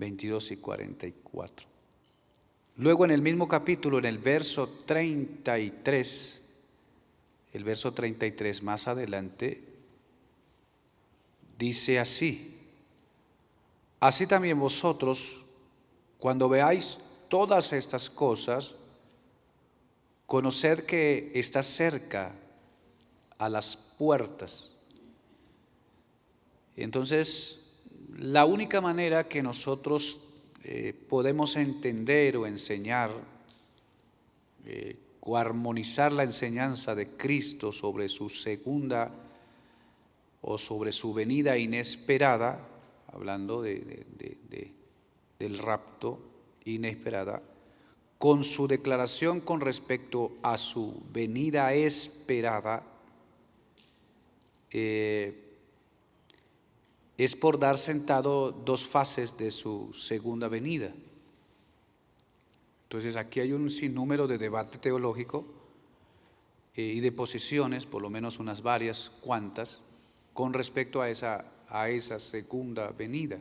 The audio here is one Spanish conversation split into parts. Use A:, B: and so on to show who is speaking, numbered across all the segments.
A: 22 y 44. Luego en el mismo capítulo, en el verso 33, más adelante, dice así: así también vosotros, cuando veáis todas estas cosas, conoced que está cerca a las puertas. Entonces, la única manera que nosotros podemos entender o enseñar o armonizar la enseñanza de Cristo sobre su segunda o sobre su venida inesperada, hablando del rapto inesperada, con su declaración con respecto a su venida esperada, es por dar sentado dos fases de su segunda venida. Entonces aquí hay un sinnúmero de debate teológico y de posiciones, por lo menos unas varias cuantas, con respecto a esa segunda venida.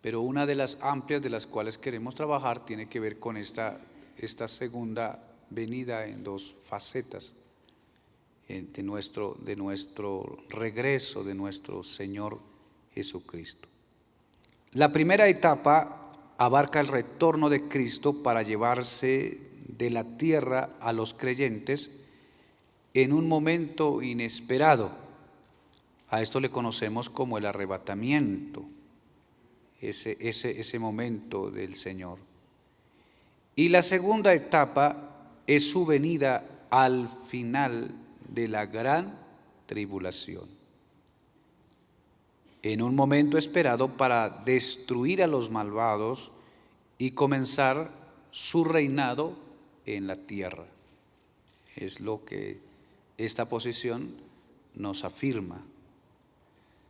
A: Pero una de las amplias de las cuales queremos trabajar tiene que ver con esta segunda venida en dos facetas de nuestro regreso de nuestro Señor Jesucristo. La primera etapa abarca el retorno de Cristo para llevarse de la tierra a los creyentes en un momento inesperado. A esto le conocemos como el arrebatamiento, ese momento del Señor. Y la segunda etapa es su venida al final de la gran tribulación, en un momento esperado para destruir a los malvados y comenzar su reinado en la tierra. Es lo que esta posición nos afirma.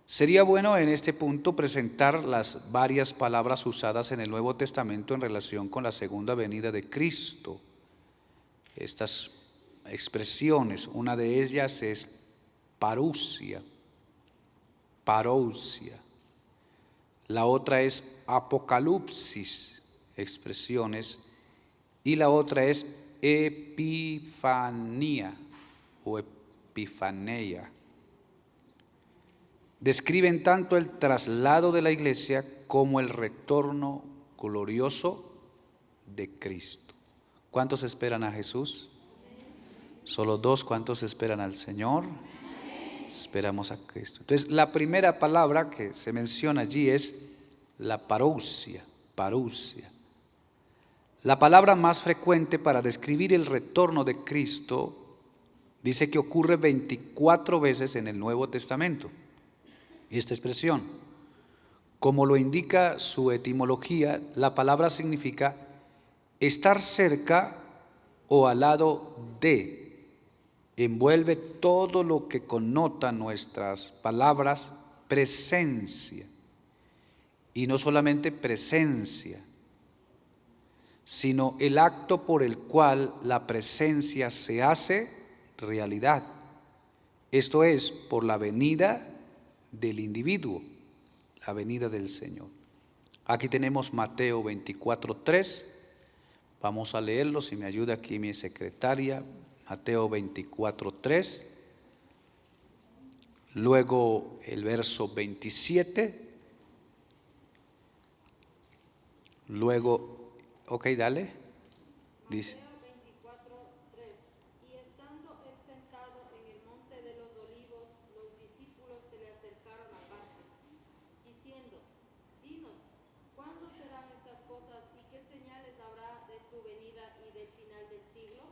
A: Sería bueno en este punto presentar las varias palabras usadas en el Nuevo Testamento en relación con la segunda venida de Cristo. Estas expresiones, una de ellas es parousia, la otra es apocalipsis, expresiones, y la otra es epifanía o epifaneia. Describen tanto el traslado de la iglesia como el retorno glorioso de Cristo. ¿Cuántos esperan a Jesús? Solo dos. ¿Cuántos esperan al Señor? Esperamos a Cristo. Entonces, la primera palabra que se menciona allí es la parousia. La palabra más frecuente para describir el retorno de Cristo dice que ocurre 24 veces en el Nuevo Testamento. Esta expresión, como lo indica su etimología, la palabra significa estar cerca o al lado de. Envuelve todo lo que connota nuestras palabras presencia. Y no solamente presencia, sino el acto por el cual la presencia se hace realidad. Esto es, por la venida del individuo, la venida del Señor. Aquí tenemos Mateo 24:3. Vamos a leerlo, si me ayuda aquí mi secretaria. Mateo 24:3. Luego el verso 27. Luego, ok, dale. Dice.
B: Mateo 24:3. Y estando él sentado en el monte de los olivos, los discípulos se le acercaron aparte, diciendo: dinos, ¿cuándo serán estas cosas y qué señales habrá de tu venida y del final del siglo?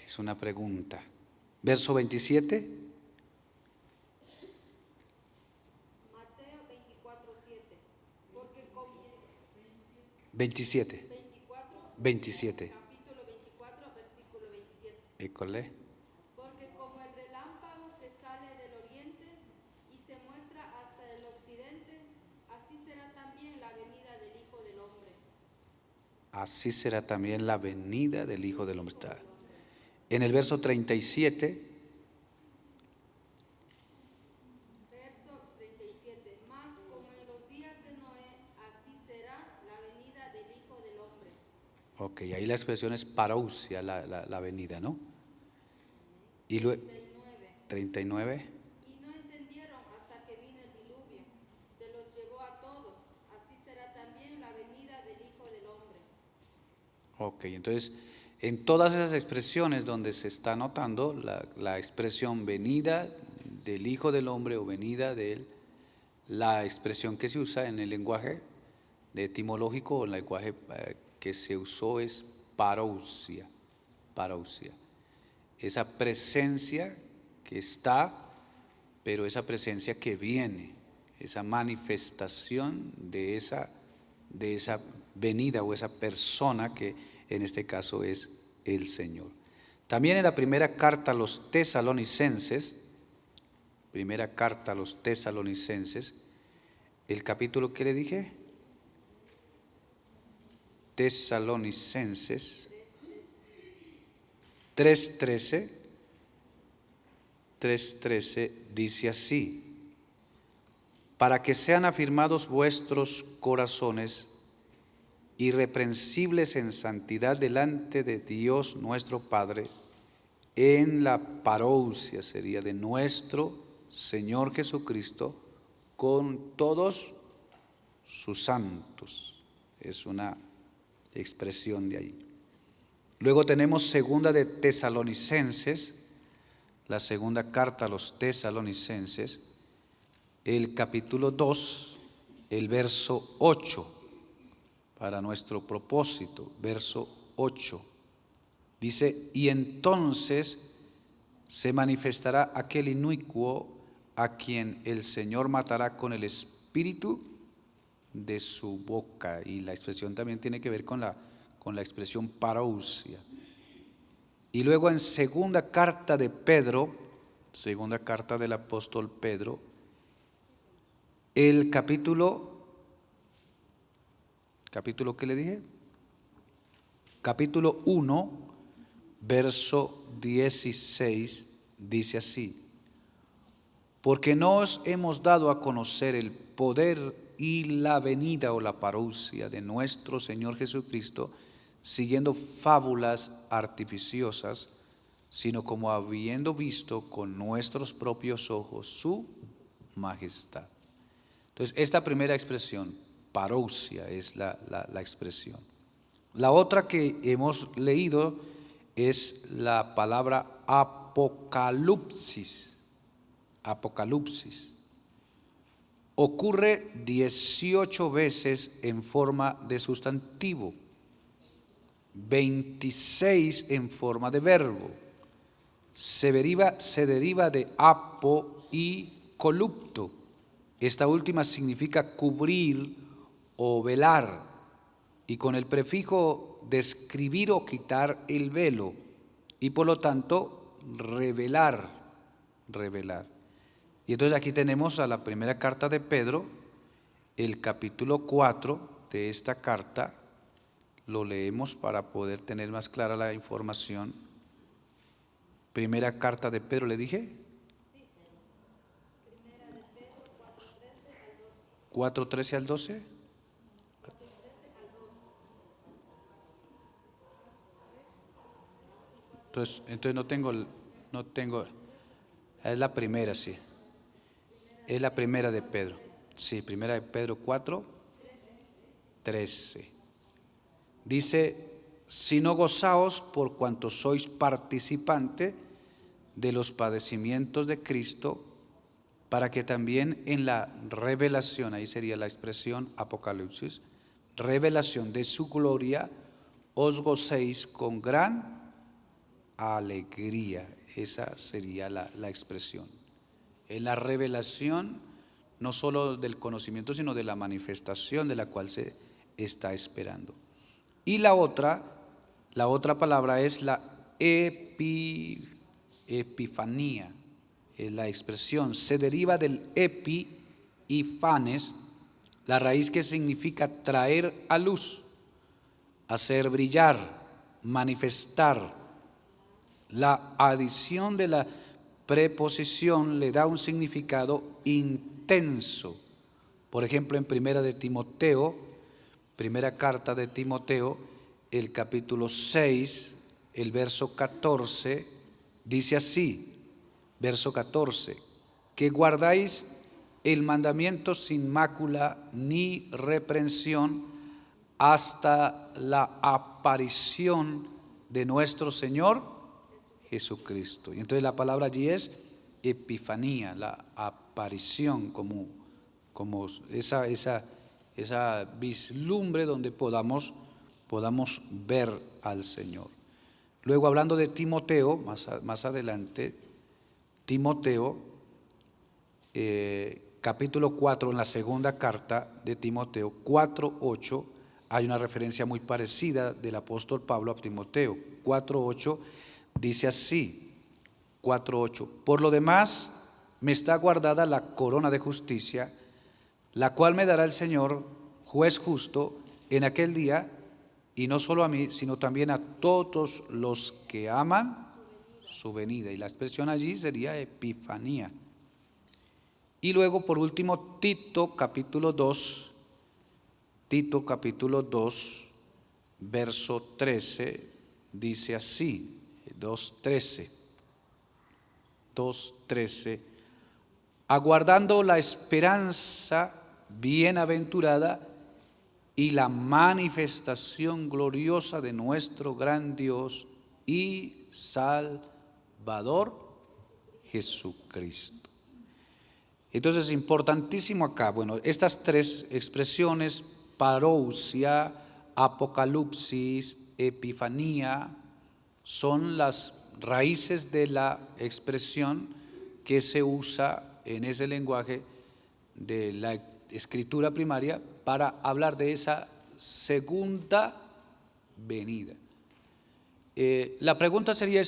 A: Es una pregunta. Verso 27.
B: Mateo 24:7. Porque como
A: 27. 27.
B: capítulo 24, versículo 27.
A: École.
B: Porque como el relámpago que sale del oriente y se muestra hasta el occidente, así será también la venida del Hijo del Hombre.
A: Así será también la venida del Hijo del Hombre. En el verso 37.
B: Verso 37. Mas como en los días de Noé,
A: Ok, ahí la expresión es parousia, la venida, ¿no? Y luego, 39.
B: Y no entendieron hasta que vino el diluvio, se los llevó a todos, así será también la venida del Hijo del Hombre.
A: Ok, entonces, en todas esas expresiones donde se está notando la expresión venida del Hijo del Hombre o venida de Él, la expresión que se usa en el lenguaje de etimológico o el lenguaje que se usó es parousia, parousia. Esa presencia que está, pero esa presencia que viene, esa manifestación de esa venida o esa persona que en este caso es el Señor. También en la primera carta a los tesalonicenses, el capítulo que le dije, Tesalonicenses 3:13 dice así: para que sean afirmados vuestros corazones irreprensibles en santidad delante de Dios nuestro Padre, en la parousia, sería de nuestro Señor Jesucristo, con todos sus santos. Es una expresión de ahí. Luego tenemos segunda de Tesalonicenses, la segunda carta a los tesalonicenses, el capítulo 2, el verso 8, para nuestro propósito, verso 8. Dice, y entonces se manifestará aquel inicuo a quien el Señor matará con el espíritu de su boca. Y la expresión también tiene que ver con la expresión parousia. Y luego en segunda carta de Pedro, segunda carta del apóstol Pedro, el capítulo ¿qué le dije? Capítulo 1, verso 16, dice así: porque no os hemos dado a conocer el poder y la venida o la parousia de nuestro Señor Jesucristo, siguiendo fábulas artificiosas, sino como habiendo visto con nuestros propios ojos su majestad. Entonces, esta primera expresión, parousia, es la expresión. La otra que hemos leído es la palabra apocalipsis. Apocalipsis. Ocurre 18 veces en forma de sustantivo, 26 en forma de verbo. Se deriva de apo y colupto. Esta última significa cubrir o velar, y con el prefijo describir o quitar el velo, y por lo tanto revelar. Y entonces aquí tenemos a la primera carta de Pedro, el capítulo 4 de esta carta, lo leemos para poder tener más clara la información. Primera carta de Pedro, ¿le dije?
B: Sí. Primera de Pedro 4:13 al 12.
A: 4:13 al 12.
B: 4:13 al 12.
A: Entonces no tengo, es la primera, sí. Es la primera de Pedro. Sí, primera de Pedro 4:13. Dice, si no gozaos por cuanto sois participante de los padecimientos de Cristo, para que también en la revelación, ahí sería la expresión apocalipsis, revelación de su gloria, os gocéis con gran alegría. Esa sería la expresión. En la revelación no solo del conocimiento, sino de la manifestación de la cual se está esperando. Y la otra palabra es la epifanía, es la expresión, se deriva del epi y fanes, la raíz que significa traer a luz, hacer brillar, manifestar. La adición de la preposición le da un significado intenso. Por ejemplo, en primera carta de Timoteo, el capítulo 6, el verso 14, dice así, verso 14, que guardáis el mandamiento sin mácula ni reprensión hasta la aparición de nuestro Señor Jesucristo. Y entonces la palabra allí es epifanía, la aparición, como esa vislumbre donde podamos ver al Señor. Luego, hablando de Timoteo, más adelante, Timoteo, capítulo 4, en la segunda carta de Timoteo, 4:8, hay una referencia muy parecida del apóstol Pablo a Timoteo. 4:8 dice así, 4:8, por lo demás me está guardada la corona de justicia, la cual me dará el Señor, juez justo, en aquel día, y no solo a mí, sino también a todos los que aman su venida. Y la expresión allí sería epifanía. Y luego, por último, Tito capítulo 2, verso 13, dice así, 2:13, aguardando la esperanza bienaventurada y la manifestación gloriosa de nuestro gran Dios y Salvador Jesucristo. Entonces, importantísimo acá, bueno, estas tres expresiones, parousia, apocalipsis, epifanía, son las raíces de la expresión que se usa en ese lenguaje de la escritura primaria para hablar de esa segunda venida. La pregunta sería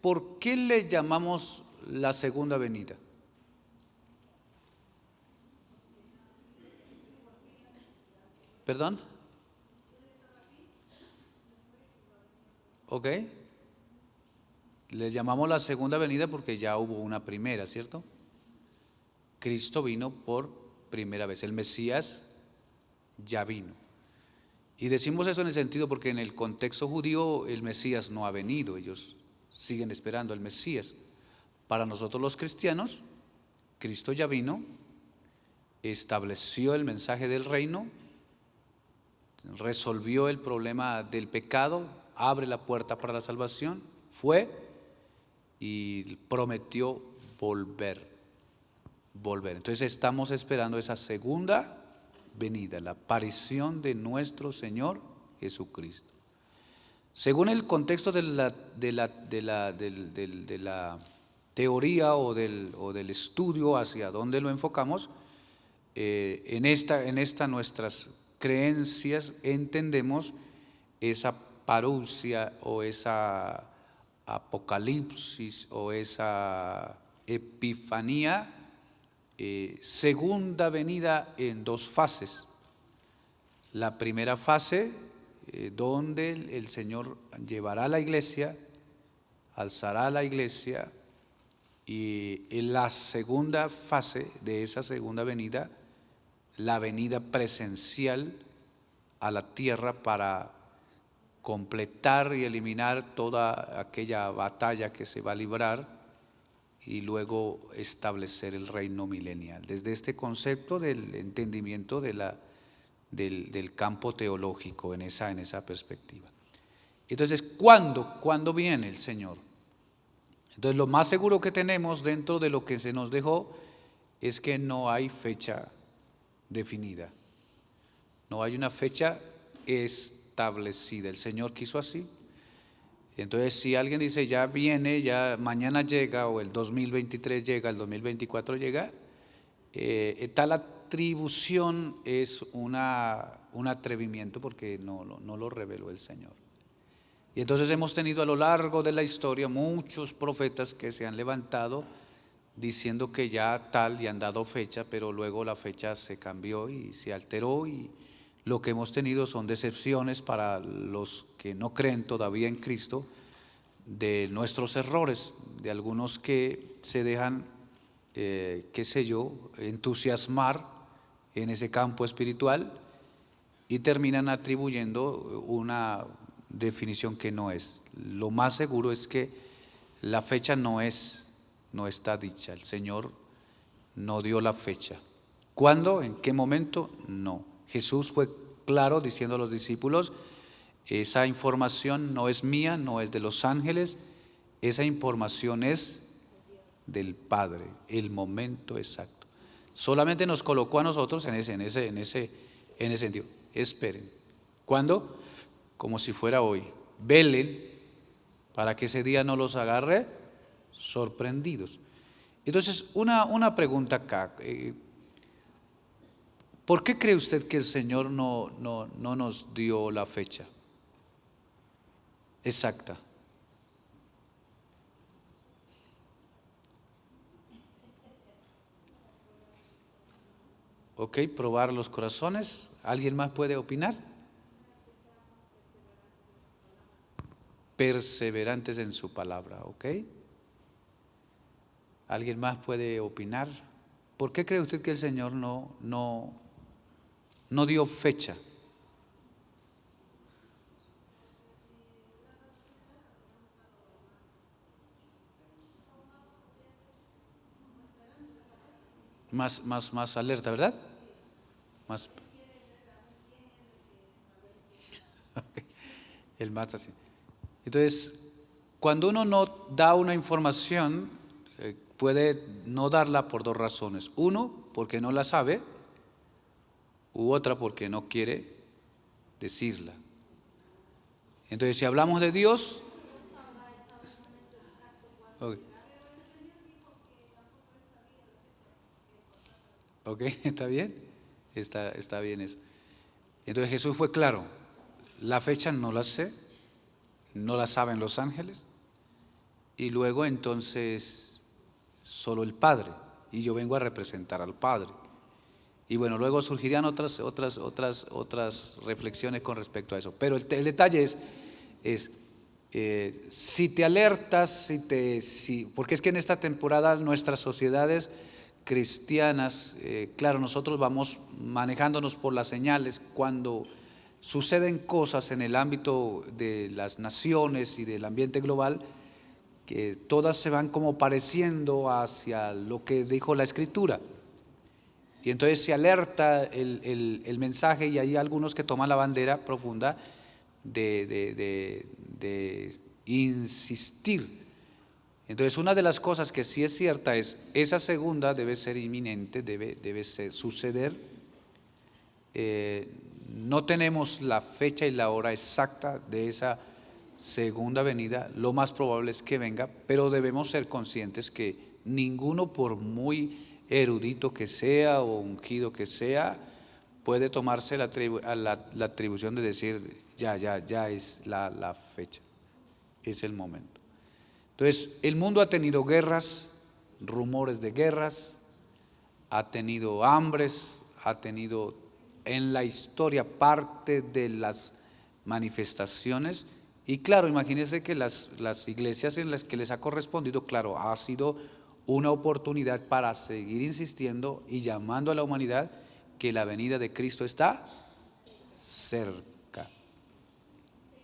A: ¿por qué le llamamos la segunda venida? ¿Perdón? Ok. Le llamamos la segunda venida porque ya hubo una primera, ¿cierto? Cristo vino por primera vez, el Mesías ya vino. Y decimos eso en el sentido porque en el contexto judío el Mesías no ha venido, ellos siguen esperando al Mesías. Para nosotros los cristianos, Cristo ya vino, estableció el mensaje del reino, resolvió el problema del pecado, abre la puerta para la salvación, fue y prometió volver. Entonces estamos esperando esa segunda venida, la aparición de nuestro Señor Jesucristo. Según el contexto de la teoría o del estudio hacia dónde lo enfocamos, en esta nuestras creencias entendemos esa parousia o esa apocalipsis o esa epifanía, segunda venida en dos fases. La primera fase, donde el Señor llevará a la iglesia, alzará a la iglesia, y en la segunda fase de esa segunda venida, la venida presencial a la tierra para completar y eliminar toda aquella batalla que se va a librar y luego establecer el reino milenial. Desde este concepto del entendimiento del campo teológico en esa perspectiva. Entonces, ¿cuándo viene el Señor? Entonces, lo más seguro que tenemos dentro de lo que se nos dejó es que no hay fecha definida. No hay una fecha establecida. El Señor quiso así. Entonces, si alguien dice ya viene, ya mañana llega, o el 2023 llega, el 2024 llega, tal atribución es un atrevimiento porque no lo reveló el Señor. Y entonces hemos tenido a lo largo de la historia muchos profetas que se han levantado diciendo que ya tal y han dado fecha, pero luego la fecha se cambió y se alteró, y lo que hemos tenido son decepciones para los que no creen todavía en Cristo de nuestros errores, de algunos que se dejan, entusiasmar en ese campo espiritual y terminan atribuyendo definición que no es. Lo más seguro es que la fecha no está dicha. El Señor no dio la fecha. ¿Cuándo? ¿En qué momento? No. Jesús fue claro diciendo a los discípulos: esa información no es mía, no es de los ángeles, esa información es del Padre, el momento exacto. Solamente nos colocó a nosotros en ese sentido. Esperen. ¿Cuándo? Como si fuera hoy. Velen para que ese día no los agarre sorprendidos. Entonces, una pregunta acá. ¿Por qué cree usted que el Señor no nos dio la fecha exacta? Ok, probar los corazones. ¿Alguien más puede opinar? Perseverantes en su palabra, ok. ¿Alguien más puede opinar? ¿Por qué cree usted que el Señor no dio fecha? Más alerta, ¿verdad? Más. El más así. Entonces, cuando uno no da una información, puede no darla por dos razones. Uno, porque no la sabe, u otra, porque no quiere decirla. Entonces, si hablamos de Dios, ok, ¿está bien? Está bien eso. Entonces Jesús fue claro: la fecha no la sé, no la saben los ángeles, y luego entonces solo el Padre, y yo vengo a representar al Padre. Y bueno, luego surgirían otras reflexiones con respecto a eso. Pero el detalle es si te alertas, porque es que en esta temporada nuestras sociedades cristianas, claro, nosotros vamos manejándonos por las señales. Cuando suceden cosas en el ámbito de las naciones y del ambiente global, que todas se van como pareciendo hacia lo que dijo la Escritura. Y entonces se alerta el mensaje, y hay algunos que toman la bandera profunda de insistir. Entonces, una de las cosas que sí es cierta es: esa segunda debe ser inminente, debe suceder. No tenemos la fecha y la hora exacta de esa segunda venida. Lo más probable es que venga, pero debemos ser conscientes que ninguno, por muy erudito que sea o ungido que sea, puede tomarse la atribución de decir ya es la fecha, es el momento. Entonces, el mundo ha tenido guerras, rumores de guerras, ha tenido hambres, ha tenido en la historia parte de las manifestaciones. Y claro, imagínense que las iglesias en las que les ha correspondido, claro, ha sido una oportunidad para seguir insistiendo y llamando a la humanidad que la venida de Cristo está cerca.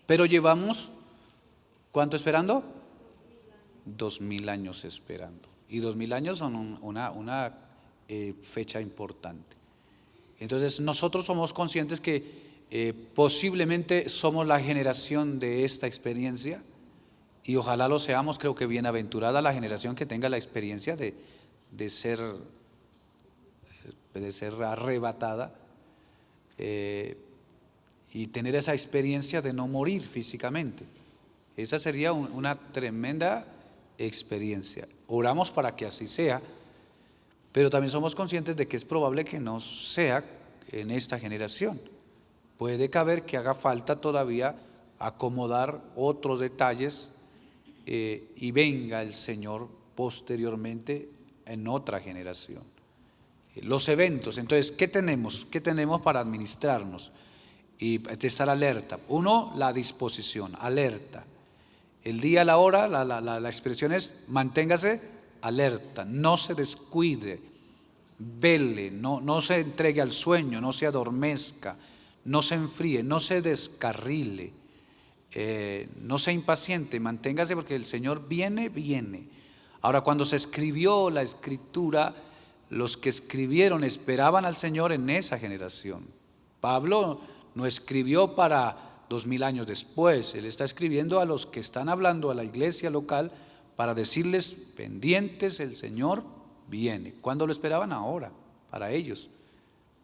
A: Pero llevamos, ¿cuánto esperando? 2000 años esperando. Y 2000 años son una fecha importante. Entonces nosotros somos conscientes que posiblemente somos la generación de esta experiencia, y ojalá lo seamos. Creo que bienaventurada la generación que tenga la experiencia de ser arrebatada y tener esa experiencia de no morir físicamente. Esa sería una tremenda experiencia. Oramos para que así sea, pero también somos conscientes de que es probable que no sea en esta generación. Puede caber que haga falta todavía acomodar otros detalles y venga el Señor posteriormente en otra generación. Los eventos, entonces, ¿qué tenemos? ¿Qué tenemos para administrarnos y estar alerta? Uno, la disposición, alerta. El día, la hora, la expresión es: manténgase alerta, no se descuide, vele, no se entregue al sueño, no se adormezca, no se enfríe, no se descarrile. no se impaciente, manténgase porque el Señor viene, viene. Ahora, cuando se escribió la Escritura, los que escribieron esperaban al Señor en esa generación. Pablo no escribió para 2000 años después, él está escribiendo a los que están hablando a la iglesia local para decirles pendientes, el Señor viene. ¿Cuándo lo esperaban? Ahora, para ellos.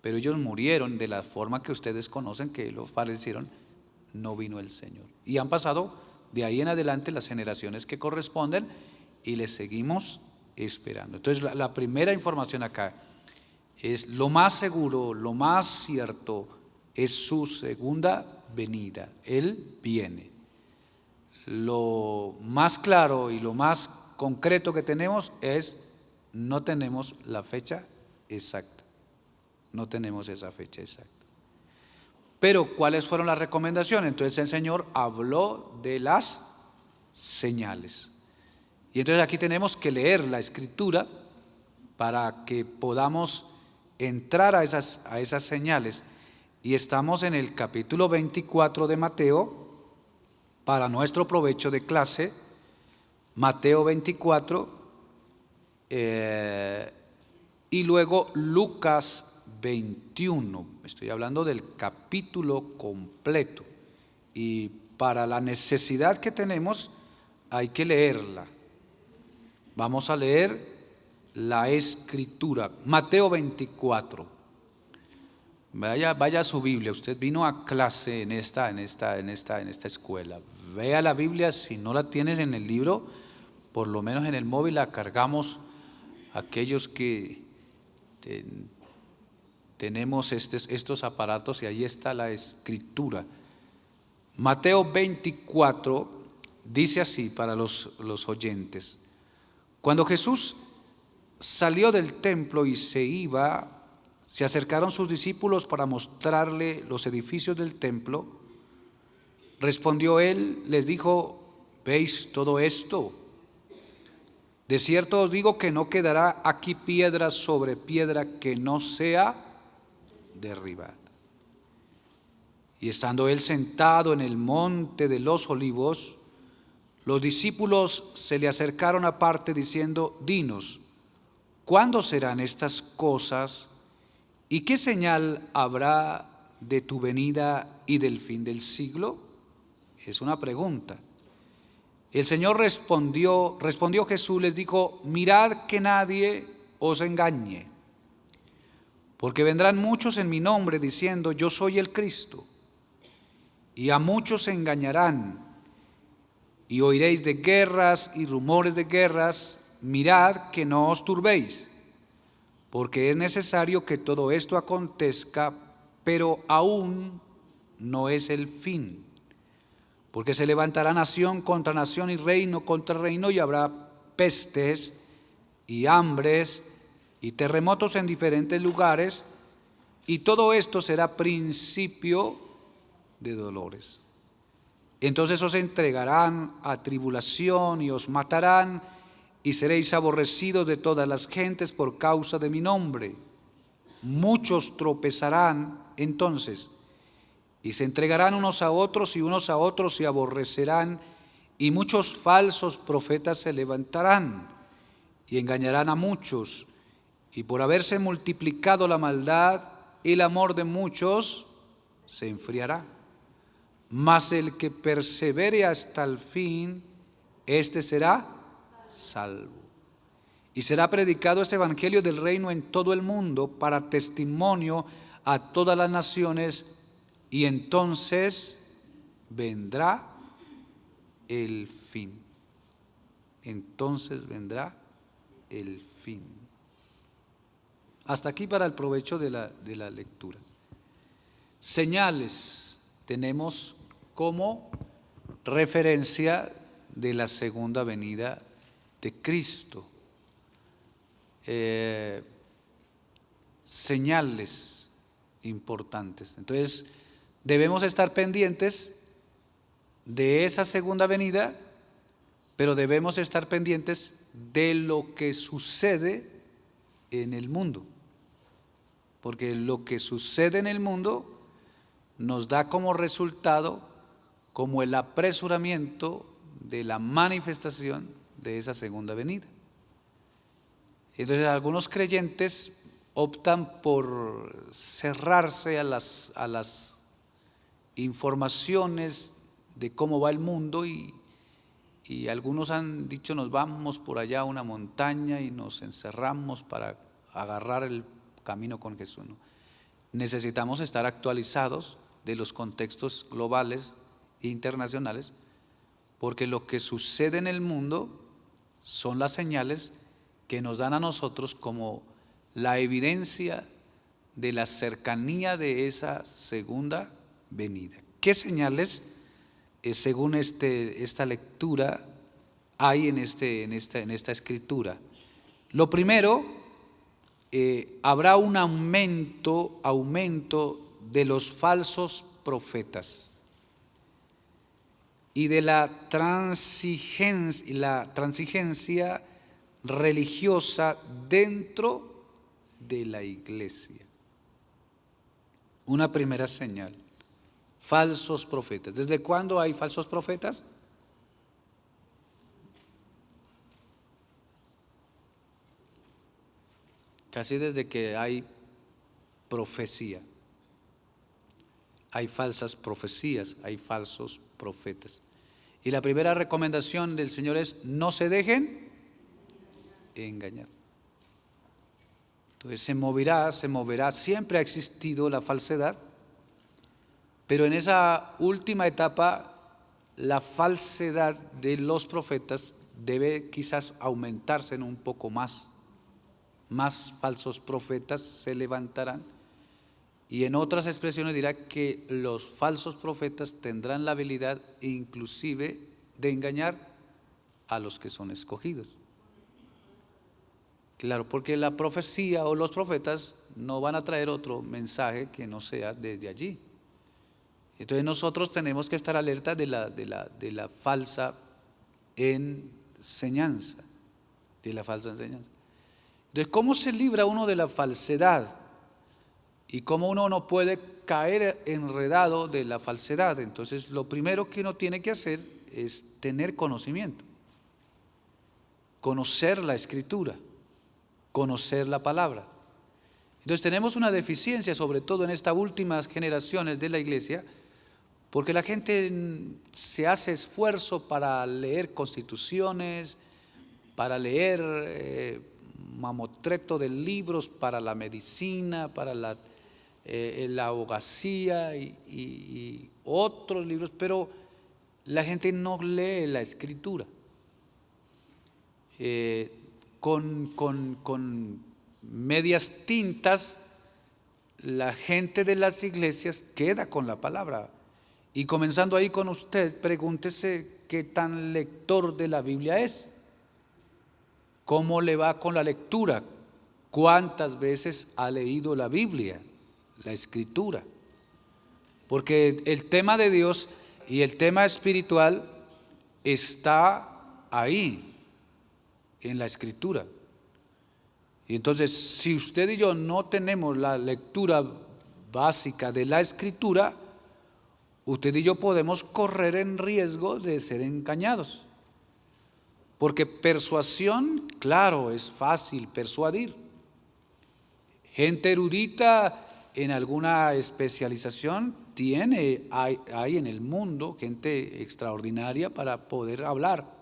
A: Pero ellos murieron de la forma que ustedes conocen, que lo padecieron, no vino el Señor. Y han pasado de ahí en adelante las generaciones que corresponden y les seguimos esperando. Entonces la primera información acá es lo más seguro, lo más cierto es su segunda venida. Él viene. Lo más claro y lo más concreto que tenemos es no tenemos la fecha exacta. No tenemos esa fecha exacta. Pero ¿cuáles fueron las recomendaciones? Entonces el Señor habló de las señales. Y entonces aquí tenemos que leer la Escritura para que podamos entrar a esas señales. Y estamos en el capítulo 24 de Mateo, para nuestro provecho de clase, Mateo 24, y luego Lucas 21. Estoy hablando del capítulo completo. Y para la necesidad que tenemos, hay que leerla. Vamos a leer la Escritura, Mateo 24. Vaya a su Biblia, usted vino a clase en esta escuela. Vea la Biblia, si no la tienes en el libro, por lo menos en el móvil la cargamos aquellos que tenemos estos aparatos y ahí está la Escritura. Mateo 24 dice así para los oyentes. Cuando Jesús salió del templo y se iba, se acercaron sus discípulos para mostrarle los edificios del templo. Respondió él, les dijo: ¿veis todo esto? De cierto os digo que no quedará aquí piedra sobre piedra que no sea derribada. Y estando él sentado en el monte de los olivos, los discípulos se le acercaron aparte diciendo: dinos, ¿cuándo serán estas cosas? ¿Y qué señal habrá de tu venida y del fin del siglo? Es una pregunta. El Señor respondió Jesús, les dijo: mirad que nadie os engañe, porque vendrán muchos en mi nombre diciendo: yo soy el Cristo, y a muchos se engañarán, y oiréis de guerras y rumores de guerras. Mirad que no os turbéis, porque es necesario que todo esto acontezca, pero aún no es el fin. Porque se levantará nación contra nación y reino contra reino, y habrá pestes y hambres y terremotos en diferentes lugares, y todo esto será principio de dolores. Entonces os entregarán a tribulación y os matarán, y seréis aborrecidos de todas las gentes por causa de mi nombre. Muchos tropezarán entonces, y se entregarán unos a otros, y unos a otros se aborrecerán, y muchos falsos profetas se levantarán, y engañarán a muchos, y por haberse multiplicado la maldad, el amor de muchos se enfriará. Mas el que persevere hasta el fin, este será salvo. Y será predicado este evangelio del reino en todo el mundo para testimonio a todas las naciones, y entonces vendrá el fin. Entonces vendrá el fin. Hasta aquí para el provecho de la lectura. Señales tenemos como referencia de la segunda venida de Cristo. Señales importantes. Entonces, debemos estar pendientes de esa segunda venida, pero debemos estar pendientes de lo que sucede en el mundo. Porque lo que sucede en el mundo nos da como resultado, como el apresuramiento de la manifestación de esa segunda venida. Entonces algunos creyentes optan por cerrarse a las informaciones de cómo va el mundo y algunos han dicho nos vamos por allá a una montaña y nos encerramos para agarrar el camino con Jesús. ¿No? Necesitamos estar actualizados de los contextos globales e internacionales, porque lo que sucede en el mundo son las señales que nos dan a nosotros como la evidencia de la cercanía de esa segunda venida. ¿Qué señales, según esta lectura, hay en esta escritura? Lo primero, habrá un aumento de los falsos profetas y de la transigencia religiosa dentro de la iglesia. Una primera señal, falsos profetas. ¿Desde cuándo hay falsos profetas? Casi desde que hay profecía. Hay falsas profecías, hay falsos profetas. Y la primera recomendación del Señor es: no se dejen engañar. Entonces se moverá, siempre ha existido la falsedad, pero en esa última etapa la falsedad de los profetas debe quizás aumentarse en un poco más. Más falsos profetas se levantarán, y en otras expresiones dirá que los falsos profetas tendrán la habilidad inclusive de engañar a los que son escogidos. Claro, porque la profecía o los profetas no van a traer otro mensaje que no sea desde allí. Entonces nosotros tenemos que estar alerta de la falsa enseñanza, Entonces, ¿cómo se libra uno de la falsedad? Y cómo uno no puede caer enredado de la falsedad. Entonces, lo primero que uno tiene que hacer es tener conocimiento, conocer la Escritura, conocer la palabra. Entonces tenemos una deficiencia, sobre todo en estas últimas generaciones de la iglesia, porque la gente se hace esfuerzo para leer constituciones, para leer mamotreto de libros para la medicina, para la abogacía y otros libros, pero la gente no lee la Escritura. Con medias tintas, la gente de las iglesias queda con la palabra. Y comenzando ahí con usted, pregúntese qué tan lector de la Biblia es. ¿Cómo le va con la lectura? ¿Cuántas veces ha leído la Biblia, la Escritura? Porque el tema de Dios y el tema espiritual está ahí, en la Escritura. Y entonces, si usted y yo no tenemos la lectura básica de la Escritura, usted y yo podemos correr en riesgo de ser engañados. Porque persuasión, claro, es fácil persuadir. Gente erudita en alguna especialización hay en el mundo gente extraordinaria para poder hablar.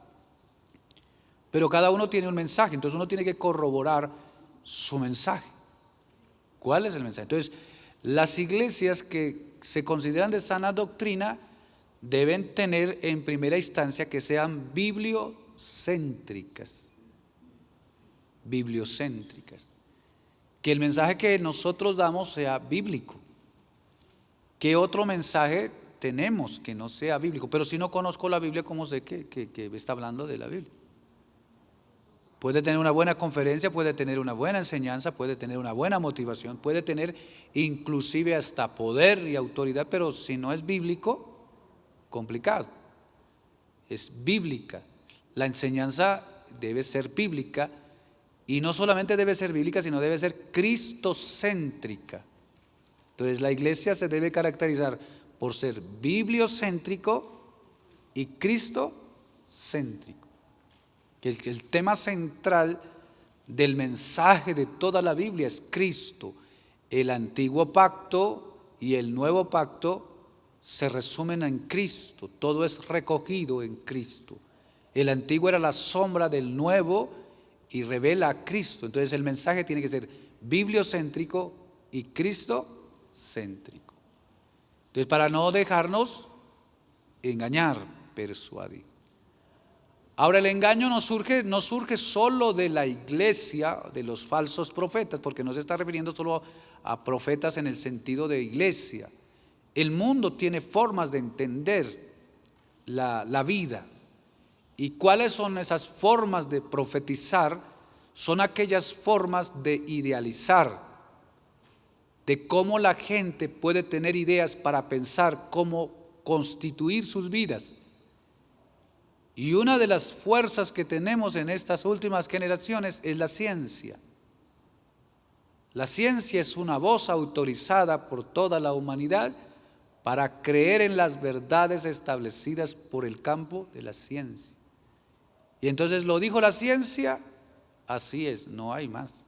A: Pero cada uno tiene un mensaje, entonces uno tiene que corroborar su mensaje. ¿Cuál es el mensaje? Entonces, las iglesias que se consideran de sana doctrina deben tener en primera instancia que sean bibliocéntricas. Que el mensaje que nosotros damos sea bíblico. ¿Qué otro mensaje tenemos que no sea bíblico? Pero si no conozco la Biblia, ¿cómo sé que está hablando de la Biblia? Puede tener una buena conferencia, puede tener una buena enseñanza, puede tener una buena motivación, puede tener inclusive hasta poder y autoridad, pero si no es bíblico, complicado. Es bíblica. La enseñanza debe ser bíblica, y no solamente debe ser bíblica, sino debe ser cristocéntrica. Entonces la iglesia se debe caracterizar por ser bibliocéntrico y Cristo céntrico. Que el tema central del mensaje de toda la Biblia es Cristo. El antiguo pacto y el nuevo pacto se resumen en Cristo, todo es recogido en Cristo. El antiguo era la sombra del nuevo y revela a Cristo. Entonces el mensaje tiene que ser bibliocéntrico y cristocéntrico. Entonces, para no dejarnos engañar, persuadir. Ahora, el engaño no surge solo de la iglesia, de los falsos profetas, porque no se está refiriendo solo a profetas en el sentido de iglesia. El mundo tiene formas de entender la vida. ¿Y cuáles son esas formas de profetizar? Son aquellas formas de idealizar, de cómo la gente puede tener ideas para pensar cómo constituir sus vidas. Y una de las fuerzas que tenemos en estas últimas generaciones es la ciencia. La ciencia es una voz autorizada por toda la humanidad para creer en las verdades establecidas por el campo de la ciencia. Y entonces lo dijo la ciencia, así es, no hay más.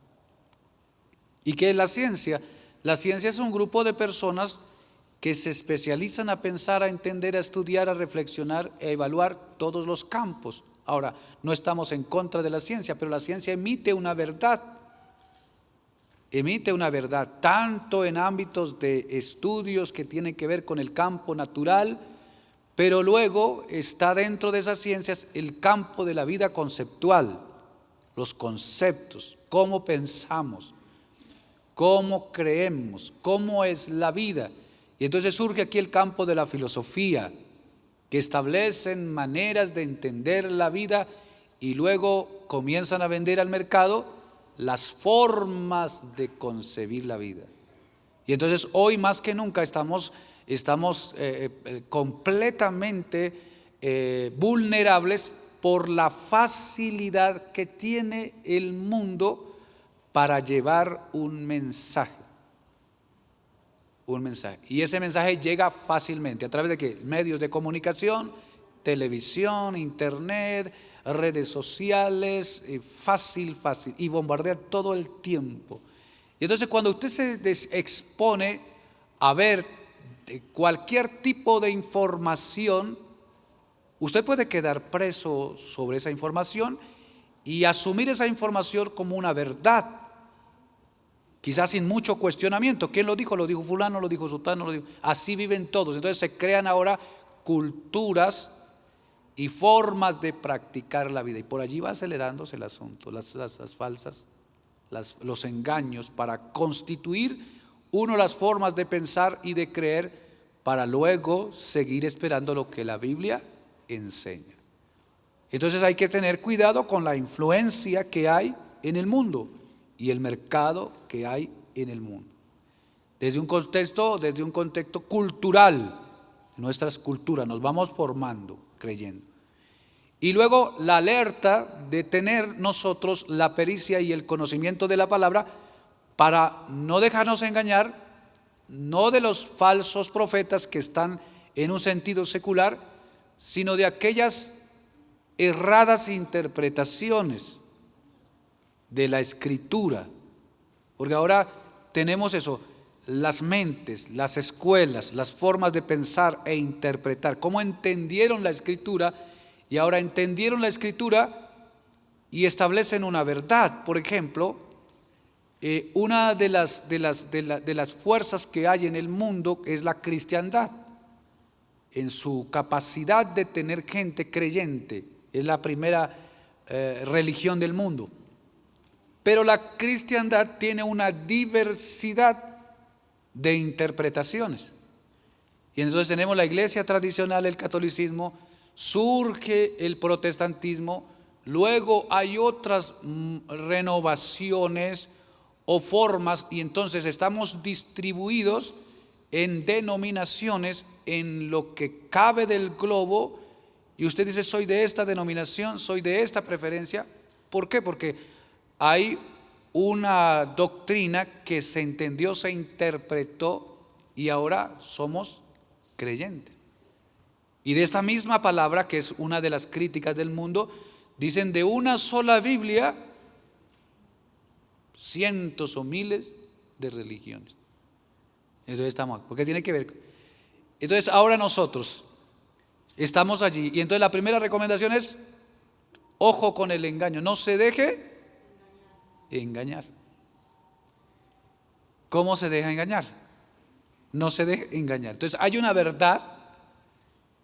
A: ¿Y qué es la ciencia? La ciencia es un grupo de personas que se especializan a pensar, a entender, a estudiar, a reflexionar, a evaluar todos los campos. Ahora, no estamos en contra de la ciencia, pero la ciencia emite una verdad tanto en ámbitos de estudios que tienen que ver con el campo natural, pero luego está dentro de esas ciencias el campo de la vida conceptual, los conceptos, cómo pensamos, cómo creemos, cómo es la vida. Y entonces surge aquí el campo de la filosofía, que establecen maneras de entender la vida y luego comienzan a vender al mercado las formas de concebir la vida. Y entonces hoy más que nunca estamos completamente vulnerables por la facilidad que tiene el mundo para llevar un mensaje. Y ese mensaje llega fácilmente, ¿a través de qué? Medios de comunicación, televisión, internet, redes sociales, fácil, y bombardea todo el tiempo. Y entonces cuando usted se expone a ver cualquier tipo de información, usted puede quedar preso sobre esa información y asumir esa información como una verdad. Quizás sin mucho cuestionamiento. ¿Quién lo dijo? Lo dijo fulano, lo dijo sutano, lo dijo. Así viven todos. Entonces se crean ahora culturas y formas de practicar la vida. Y por allí va acelerándose el asunto, las falsas, los engaños para constituir las formas de pensar y de creer para luego seguir esperando lo que la Biblia enseña. Entonces hay que tener cuidado con la influencia que hay en el mundo y el mercado que hay en el mundo. Desde un contexto cultural, nuestras culturas, nos vamos formando, creyendo. Y luego la alerta de tener nosotros la pericia y el conocimiento de la palabra para no dejarnos engañar, no de los falsos profetas que están en un sentido secular, sino de aquellas erradas interpretaciones de la escritura, porque ahora tenemos eso, las mentes, las escuelas, las formas de pensar e interpretar, cómo entendieron la escritura y ahora entendieron la escritura y establecen una verdad. Por ejemplo, una de las fuerzas que hay en el mundo es la cristiandad, en su capacidad de tener gente creyente, es la primera religión del mundo. Pero la cristiandad tiene una diversidad de interpretaciones. Y entonces tenemos la iglesia tradicional, el catolicismo, surge el protestantismo, luego hay otras renovaciones o formas, y entonces estamos distribuidos en denominaciones en lo que cabe del globo, y usted dice, soy de esta denominación, soy de esta preferencia. ¿Por qué? Porque hay una doctrina que se entendió, se interpretó y ahora somos creyentes. Y de esta misma palabra, que es una de las críticas del mundo, dicen de una sola Biblia, cientos o miles de religiones. Entonces estamos, ¿por qué tiene que ver? Entonces ahora nosotros estamos allí. Y entonces la primera recomendación es, ojo con el engaño, no se deje engañar. ¿Cómo se deja engañar? No se deje engañar. Entonces hay una verdad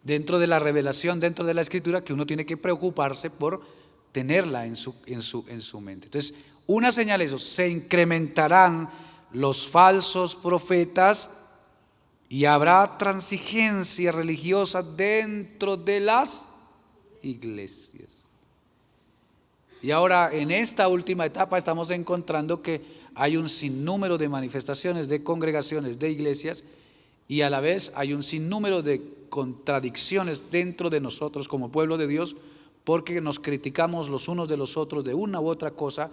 A: dentro de la revelación, dentro de la escritura, que uno tiene que preocuparse por tenerla en su mente. Entonces, una señal es eso, se incrementarán los falsos profetas y habrá transigencia religiosa dentro de las iglesias. Y ahora, en esta última etapa, estamos encontrando que hay un sinnúmero de manifestaciones, de congregaciones, de iglesias, y a la vez hay un sinnúmero de contradicciones dentro de nosotros como pueblo de Dios, porque nos criticamos los unos de los otros de una u otra cosa,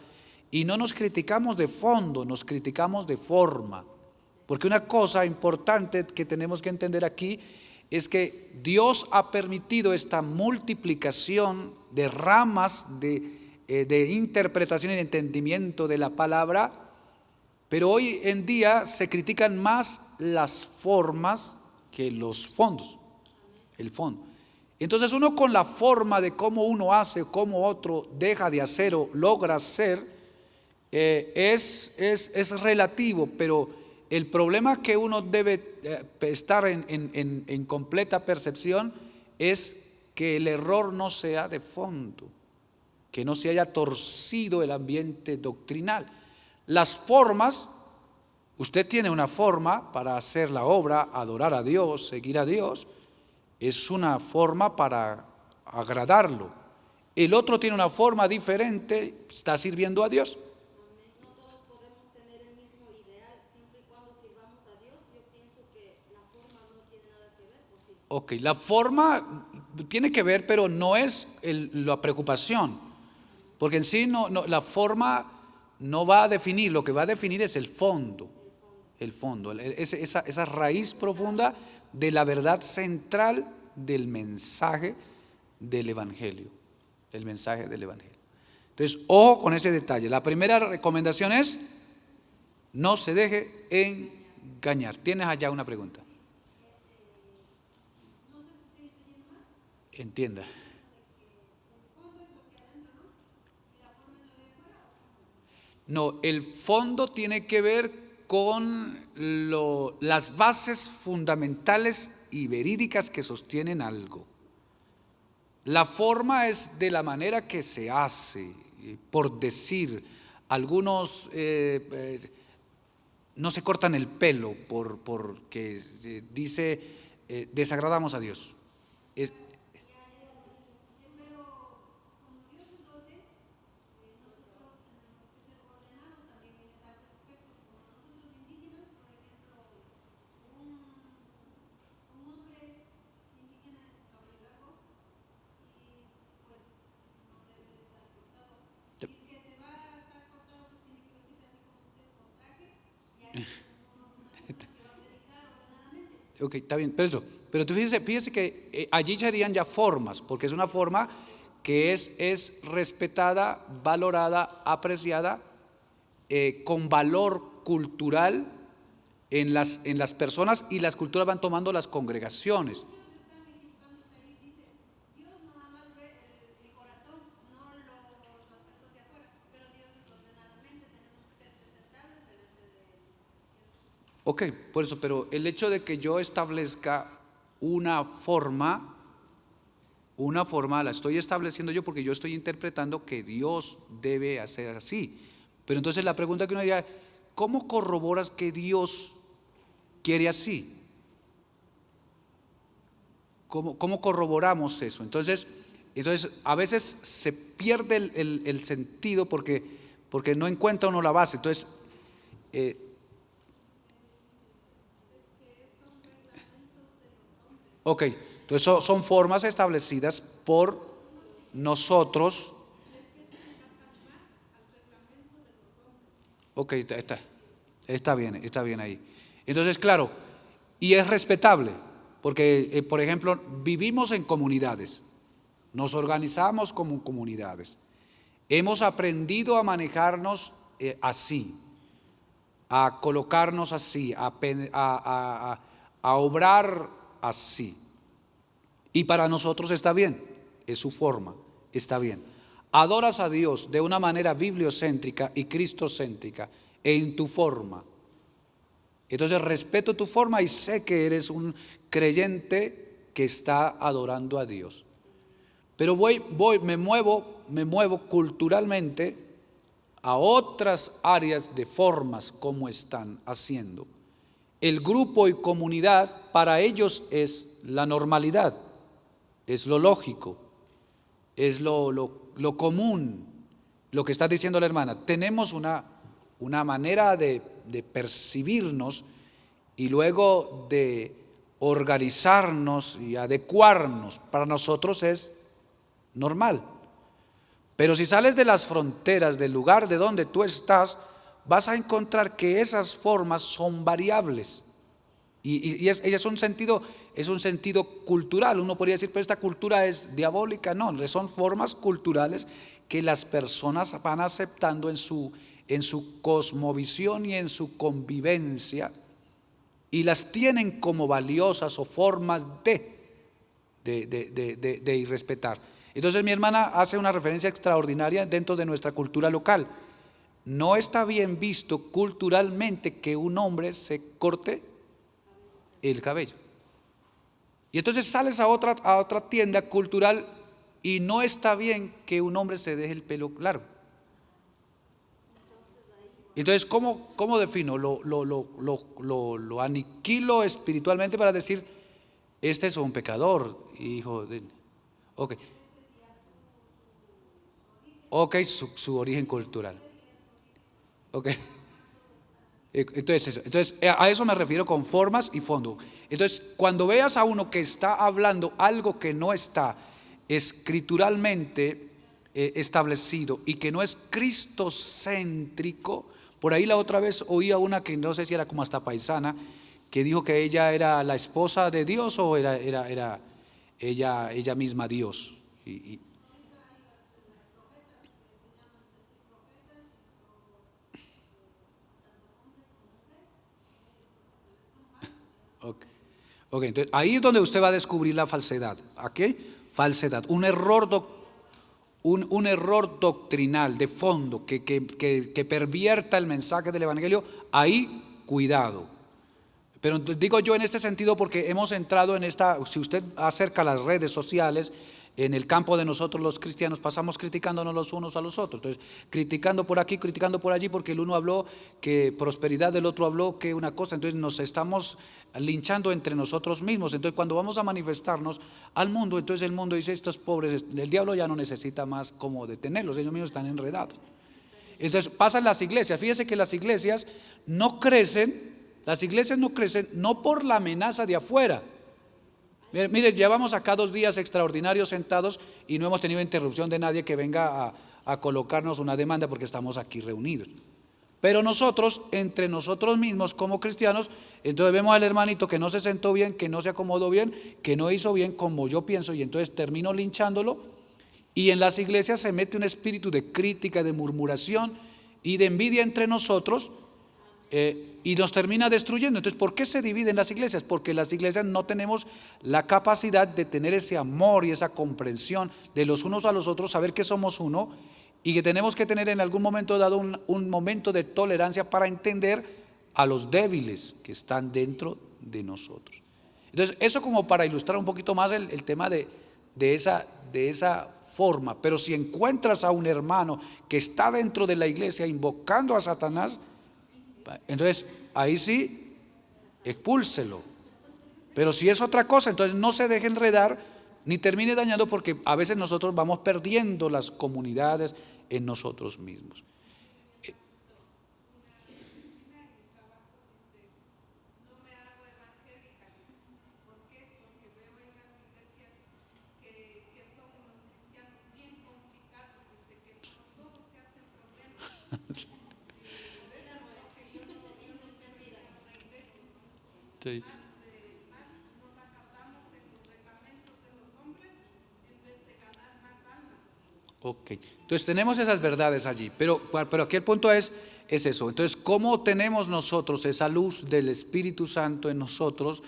A: y no nos criticamos de fondo, nos criticamos de forma. Porque una cosa importante que tenemos que entender aquí es que Dios ha permitido esta multiplicación de ramas de interpretación y de entendimiento de la palabra, pero hoy en día se critican más las formas que los fondos, el fondo. Entonces uno con la forma de cómo uno hace, cómo otro deja de hacer o logra hacer, es relativo, pero el problema que uno debe estar en completa percepción es que el error no sea de fondo, que no se haya torcido el ambiente doctrinal. Las formas, usted tiene una forma para hacer la obra, adorar a Dios, seguir a Dios, es una forma para agradarlo. El otro tiene una forma diferente, está sirviendo a Dios.
B: No todos podemos tener el mismo ideal, siempre y cuando sirvamos a Dios. Yo pienso que la forma no tiene nada que ver, ¿o sí?
A: Ok, la forma tiene que ver, pero no es la preocupación, porque en sí la forma no va a definir, lo que va a definir es el fondo, esa raíz profunda de la verdad central del mensaje del Evangelio, el mensaje del Evangelio. Entonces, ojo con ese detalle. La primera recomendación es, no se deje engañar. ¿Tienes allá una pregunta? Entienda. No, el fondo tiene que ver con las bases fundamentales y verídicas que sostienen algo. La forma es de la manera que se hace, por decir, algunos no se cortan el pelo porque dice desagradamos a Dios. Ok, está bien, pero tú fíjese que allí serían ya formas, porque es una forma que es respetada, valorada, apreciada, con valor cultural en las personas, y las culturas van tomando las congregaciones. Ok, por eso, pero el hecho de que yo establezca una forma la estoy estableciendo yo porque yo estoy interpretando que Dios debe hacer así. Pero entonces la pregunta que uno diría, ¿cómo corroboras que Dios quiere así? ¿Cómo corroboramos eso? Entonces a veces se pierde el sentido porque no encuentra uno la base. Entonces, ok, entonces son formas establecidas por nosotros. Ok, está bien ahí. Entonces, claro, y es respetable. Porque, por ejemplo, vivimos en comunidades, nos organizamos como comunidades, hemos aprendido a manejarnos así, a colocarnos así, a obrar así. Y para nosotros está bien, es su forma, está bien. Adoras a Dios de una manera bibliocéntrica y cristocéntrica en tu forma. Entonces respeto tu forma y sé que eres un creyente que está adorando a Dios. Pero me muevo culturalmente a otras áreas de formas como están haciendo. El grupo y comunidad para ellos es la normalidad, es lo lógico, es lo común, lo que está diciendo la hermana. Tenemos una manera de percibirnos y luego de organizarnos y adecuarnos. Para nosotros es normal. Pero si sales de las fronteras del lugar de donde tú estás, vas a encontrar que esas formas son variables. Y es un sentido cultural. Uno podría decir, pero esta cultura es diabólica. No, son formas culturales que las personas van aceptando en su cosmovisión y en su convivencia, y las tienen como valiosas o formas de respetar. Entonces mi hermana hace una referencia extraordinaria dentro de nuestra cultura local. No está bien visto culturalmente que un hombre se corte el cabello. Y entonces sales a otra tienda cultural y no está bien que un hombre se deje el pelo largo. Entonces, ¿cómo defino? Lo aniquilo espiritualmente para decir, este es un pecador, hijo de... Ok, su origen cultural. Ok. Entonces, a eso me refiero con formas y fondo. Entonces, cuando veas a uno que está hablando algo que no está escrituralmente establecido y que no es cristocéntrico, por ahí la otra vez oía una que no sé si era como hasta paisana, que dijo que ella era la esposa de Dios o era ella misma Dios. Ok, entonces ahí es donde usted va a descubrir la falsedad. ¿A qué? Falsedad, un error doctrinal de fondo que pervierta el mensaje del Evangelio. Ahí, cuidado. Pero digo yo en este sentido porque hemos entrado en si usted acerca las redes sociales, en el campo de nosotros los cristianos pasamos criticándonos los unos a los otros. Entonces, criticando por aquí, criticando por allí, porque el uno habló que prosperidad, el otro habló que una cosa. Entonces nos estamos linchando entre nosotros mismos. Entonces cuando vamos a manifestarnos al mundo, entonces el mundo dice, estos pobres, el diablo ya no necesita más como detenerlos, ellos mismos están enredados. Entonces pasa en las iglesias. Fíjese que las iglesias no crecen no por la amenaza de afuera. Mire, llevamos acá 2 días extraordinarios sentados y no hemos tenido interrupción de nadie que venga a colocarnos una demanda porque estamos aquí reunidos. Pero nosotros, entre nosotros mismos como cristianos, entonces vemos al hermanito que no se sentó bien, que no se acomodó bien, que no hizo bien como yo pienso, y entonces termino linchándolo. Y en las iglesias se mete un espíritu de crítica, de murmuración y de envidia entre nosotros, y nos termina destruyendo. Entonces, ¿por qué se dividen las iglesias? Porque las iglesias no tenemos la capacidad de tener ese amor y esa comprensión de los unos a los otros, saber que somos uno y que tenemos que tener en algún momento dado un momento de tolerancia para entender a los débiles que están dentro de nosotros. Entonces, eso como para ilustrar un poquito más el tema de esa forma. Pero si encuentras a un hermano que está dentro de la iglesia invocando a Satanás, entonces ahí sí, expúlselo. Pero si es otra cosa, entonces no se deje enredar ni termine dañando, porque a veces nosotros vamos perdiendo las comunidades en nosotros mismos. Sí. Ok, entonces tenemos esas verdades allí, pero aquí el punto es eso. Entonces, ¿cómo tenemos nosotros esa luz del Espíritu Santo en nosotros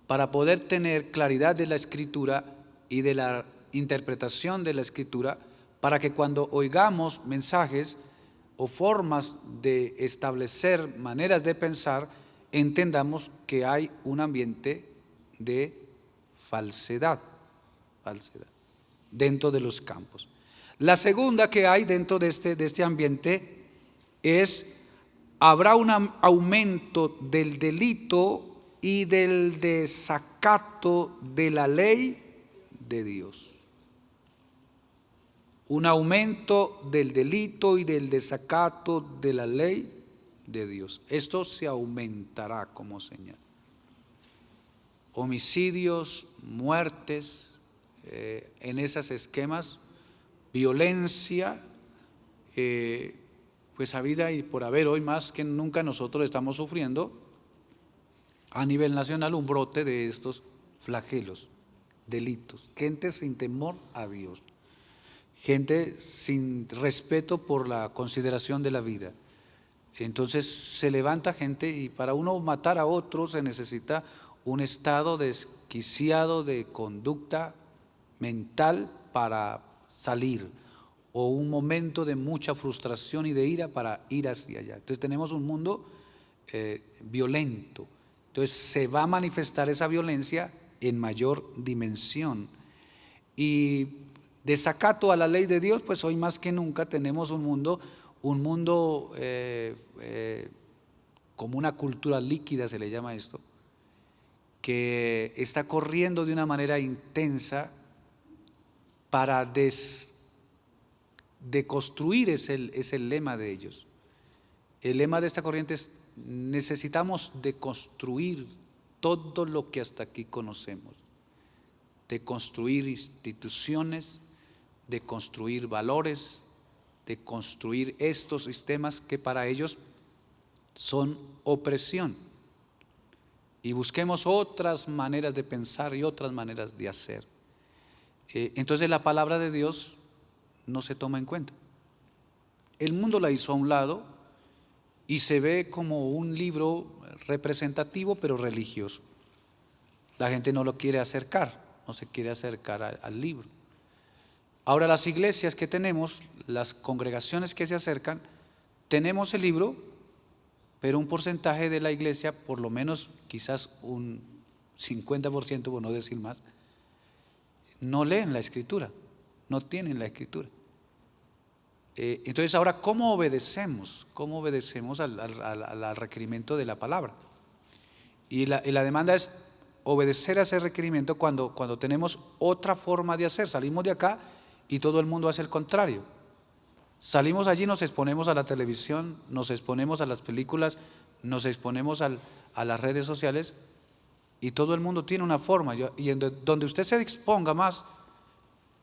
A: para poder tener claridad de la Escritura y de la interpretación de la Escritura, para que cuando oigamos mensajes o formas de establecer maneras de pensar, entendamos que hay un ambiente de falsedad dentro de los campos? La segunda que hay dentro de este ambiente es, habrá un aumento del delito y del desacato de la ley de Dios. Un aumento del delito y del desacato de la ley de Dios. Esto se aumentará como señal. Homicidios, muertes, en esos esquemas, violencia, pues habida y por haber, hoy más que nunca nosotros estamos sufriendo a nivel nacional un brote de estos flagelos, delitos, gente sin temor a Dios, gente sin respeto por la consideración de la vida. Entonces se levanta gente y para uno matar a otro se necesita un estado desquiciado de conducta mental para salir, o un momento de mucha frustración y de ira para ir hacia allá. Entonces tenemos un mundo violento. Entonces se va a manifestar esa violencia en mayor dimensión. Y desacato a la ley de Dios, pues hoy más que nunca tenemos un mundo como una cultura líquida, se le llama esto, que está corriendo de una manera intensa para deconstruir, es el lema de ellos. El lema de esta corriente es: necesitamos deconstruir todo lo que hasta aquí conocemos, de construir instituciones, de construir valores, de construir estos sistemas que para ellos son opresión, y busquemos otras maneras de pensar y otras maneras de hacer. Entonces la palabra de Dios no se toma en cuenta. El mundo la hizo a un lado y se ve como un libro representativo pero religioso. La gente no lo quiere acercar, no se quiere acercar al libro. Ahora las iglesias que tenemos, las congregaciones que se acercan, tenemos el libro, pero un porcentaje de la iglesia, por lo menos quizás un 50%, por no decir más, no leen la Escritura, no tienen la Escritura. Entonces ahora, ¿cómo obedecemos? ¿Cómo obedecemos al requerimiento de la palabra? Y la demanda es obedecer a ese requerimiento cuando tenemos otra forma de hacer. Salimos de acá y todo el mundo hace el contrario. Salimos allí, nos exponemos a la televisión, nos exponemos a las películas, nos exponemos a las redes sociales, y todo el mundo tiene una forma. Y donde usted se exponga más,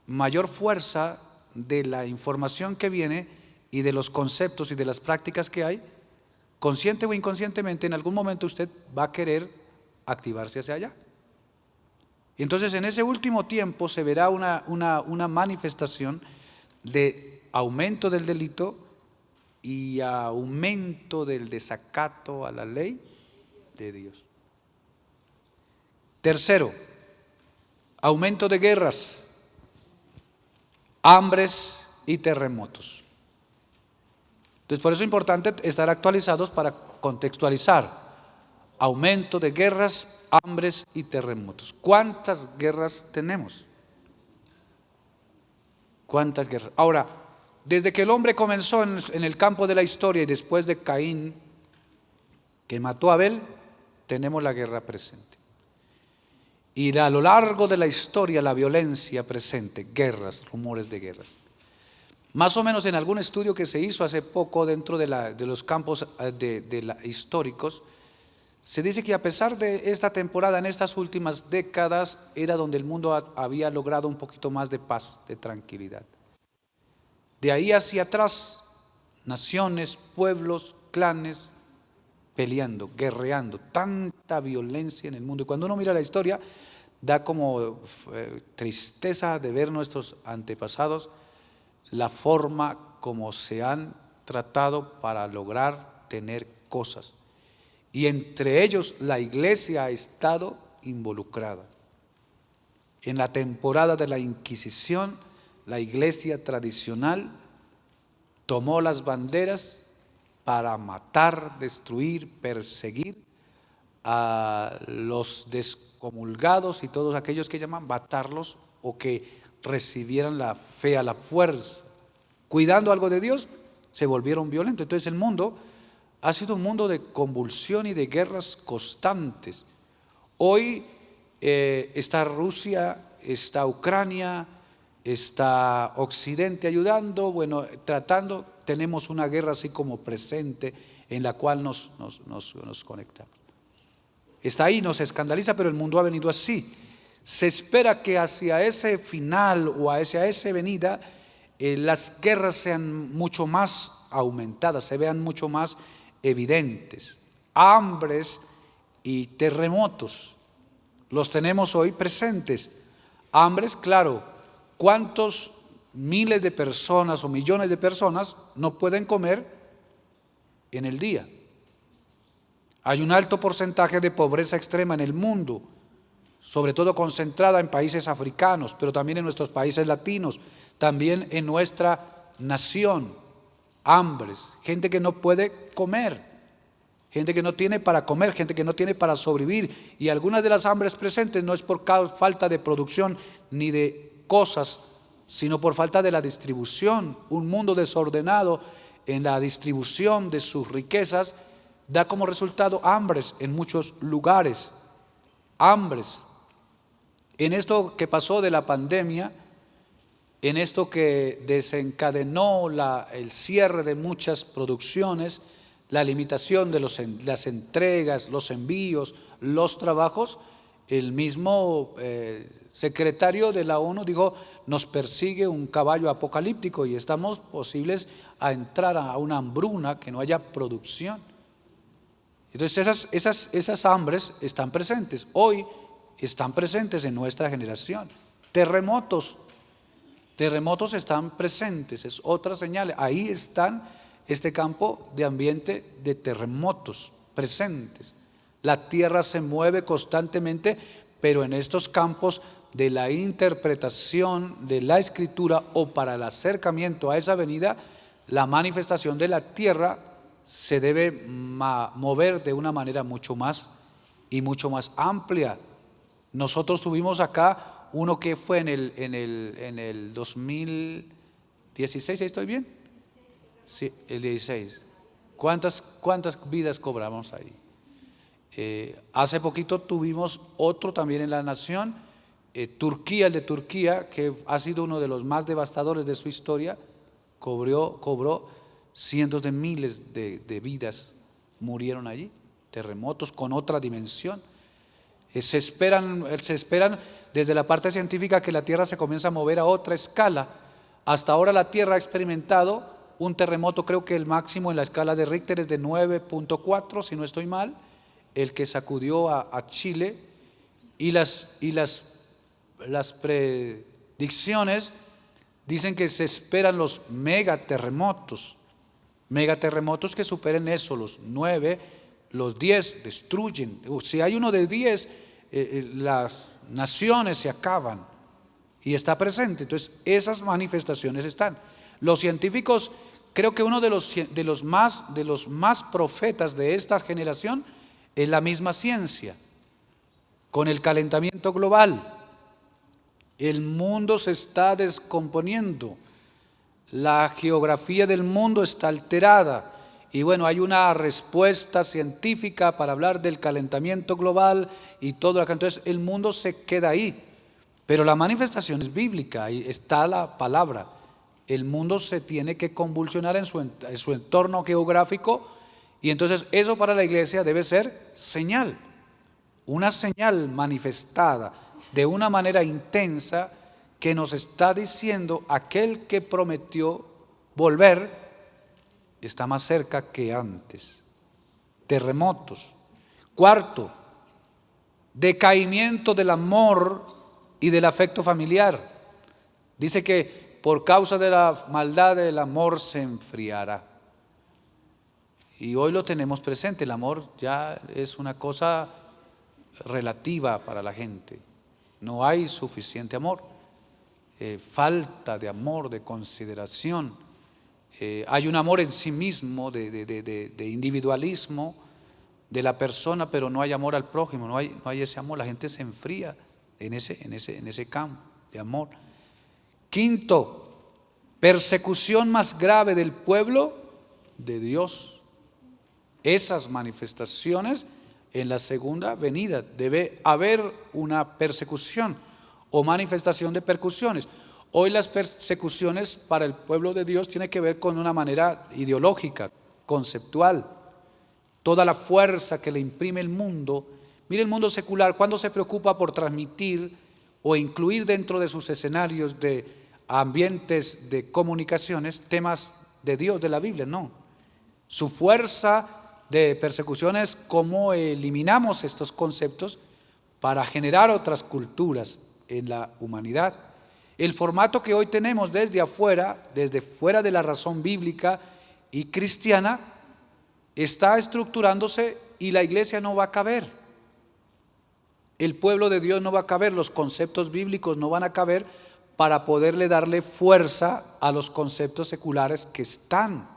A: mayor fuerza de la información que viene y de los conceptos y de las prácticas que hay, consciente o inconscientemente, en algún momento usted va a querer activarse hacia allá. Entonces en ese último tiempo se verá una manifestación de aumento del delito y aumento del desacato a la ley de Dios. Tercero, aumento de guerras, hambres y terremotos. Entonces por eso es importante estar actualizados para contextualizar. Aumento de guerras, hambres y terremotos. ¿Cuántas guerras tenemos? ¿Cuántas guerras? Ahora, desde que el hombre comenzó en el campo de la historia y después de Caín, que mató a Abel, tenemos la guerra presente. Y a lo largo de la historia la violencia presente, guerras, rumores de guerras. Más o menos en algún estudio que se hizo hace poco dentro de los campos históricos, se dice que a pesar de esta temporada, en estas últimas décadas, era donde el mundo había logrado un poquito más de paz, de tranquilidad. De ahí hacia atrás, naciones, pueblos, clanes, peleando, guerreando, tanta violencia en el mundo. Y cuando uno mira la historia, da como tristeza de ver nuestros antepasados, la forma como se han tratado para lograr tener cosas. Y entre ellos la iglesia ha estado involucrada. En la temporada de la Inquisición, la iglesia tradicional tomó las banderas para matar, destruir, perseguir a los descomulgados y todos aquellos que llaman matarlos o que recibieran la fe a la fuerza. Cuidando algo de Dios, se volvieron violentos. Entonces el mundo ha sido un mundo de convulsión y de guerras constantes. Hoy está Rusia, está Ucrania, está Occidente ayudando, bueno, tratando. Tenemos una guerra así como presente en la cual nos conectamos. Está ahí, nos escandaliza, pero el mundo ha venido así. Se espera que hacia ese final o hacia esa venida las guerras sean mucho más aumentadas, se vean mucho más evidentes. Hambres y terremotos los tenemos hoy presentes. Hambres, claro, ¿cuántos miles de personas o millones de personas no pueden comer en el día? Hay un alto porcentaje de pobreza extrema en el mundo, sobre todo concentrada en países africanos, pero también en nuestros países latinos, también en nuestra nación. Hambres, gente que no puede comer, gente que no tiene para comer, gente que no tiene para sobrevivir. Y algunas de las hambres presentes no es por falta de producción ni de cosas, sino por falta de la distribución. Un mundo desordenado en la distribución de sus riquezas da como resultado hambres en muchos lugares. Hambres. En esto que pasó de la pandemia, en esto que desencadenó el cierre de muchas producciones, la limitación de las entregas, los envíos, los trabajos, el mismo secretario de la ONU dijo, nos persigue un caballo apocalíptico y estamos posibles a entrar a una hambruna, que no haya producción. Entonces esas hambres están presentes, hoy están presentes en nuestra generación. Terremotos están presentes, es otra señal. Ahí están este campo de ambiente de terremotos presentes. La tierra se mueve constantemente, pero en estos campos de la interpretación de la escritura o para el acercamiento a esa venida, la manifestación de la tierra se debe mover de una manera mucho más amplia. Nosotros tuvimos acá uno que fue en el 2016, ¿estoy bien? Sí, el 16. ¿Cuántas vidas cobramos ahí? Hace poquito tuvimos otro también en la nación, Turquía, el de Turquía, que ha sido uno de los más devastadores de su historia, cobró cientos de miles de vidas, murieron allí, terremotos con otra dimensión. Se esperan desde la parte científica que la Tierra se comienza a mover a otra escala. Hasta ahora la Tierra ha experimentado un terremoto, creo que el máximo en la escala de Richter es de 9.4, si no estoy mal, el que sacudió a Chile, y las predicciones dicen que se esperan los megaterremotos que superen eso, los 9, los 10 destruyen. Si hay uno de 10, las naciones se acaban y está presente. Entonces esas manifestaciones están. Los científicos, creo que uno de los más profetas de esta generación es la misma ciencia. Con el calentamiento global, el mundo se está descomponiendo, la geografía del mundo está alterada. Y bueno, hay una respuesta científica para hablar del calentamiento global y todo lo que entonces el mundo se queda ahí. Pero la manifestación es bíblica, ahí está la palabra. El mundo se tiene que convulsionar en su entorno geográfico, y entonces eso para la iglesia debe ser señal, una señal manifestada de una manera intensa que nos está diciendo aquel que prometió volver está más cerca que antes. Terremotos. Cuarto, decaimiento del amor y del afecto familiar. Dice que por causa de la maldad el amor se enfriará. Y hoy lo tenemos presente, el amor ya es una cosa relativa para la gente. No hay suficiente amor, falta de amor, de consideración. Hay un amor en sí mismo, de individualismo de la persona, pero no hay amor al prójimo, no hay ese amor. La gente se enfría en ese campo de amor. Quinto, persecución más grave del pueblo de Dios. Esas manifestaciones en la segunda venida. Debe haber una persecución o manifestación de persecuciones. Hoy las persecuciones para el pueblo de Dios tienen que ver con una manera ideológica, conceptual. Toda la fuerza que le imprime el mundo. Mire el mundo secular, cuando se preocupa por transmitir o incluir dentro de sus escenarios de ambientes de comunicaciones temas de Dios, de la Biblia, no. Su fuerza de persecución es cómo eliminamos estos conceptos para generar otras culturas en la humanidad. El formato que hoy tenemos desde afuera, desde fuera de la razón bíblica y cristiana, está estructurándose y la iglesia no va a caber. El pueblo de Dios no va a caber, los conceptos bíblicos no van a caber para poderle darle fuerza a los conceptos seculares que están.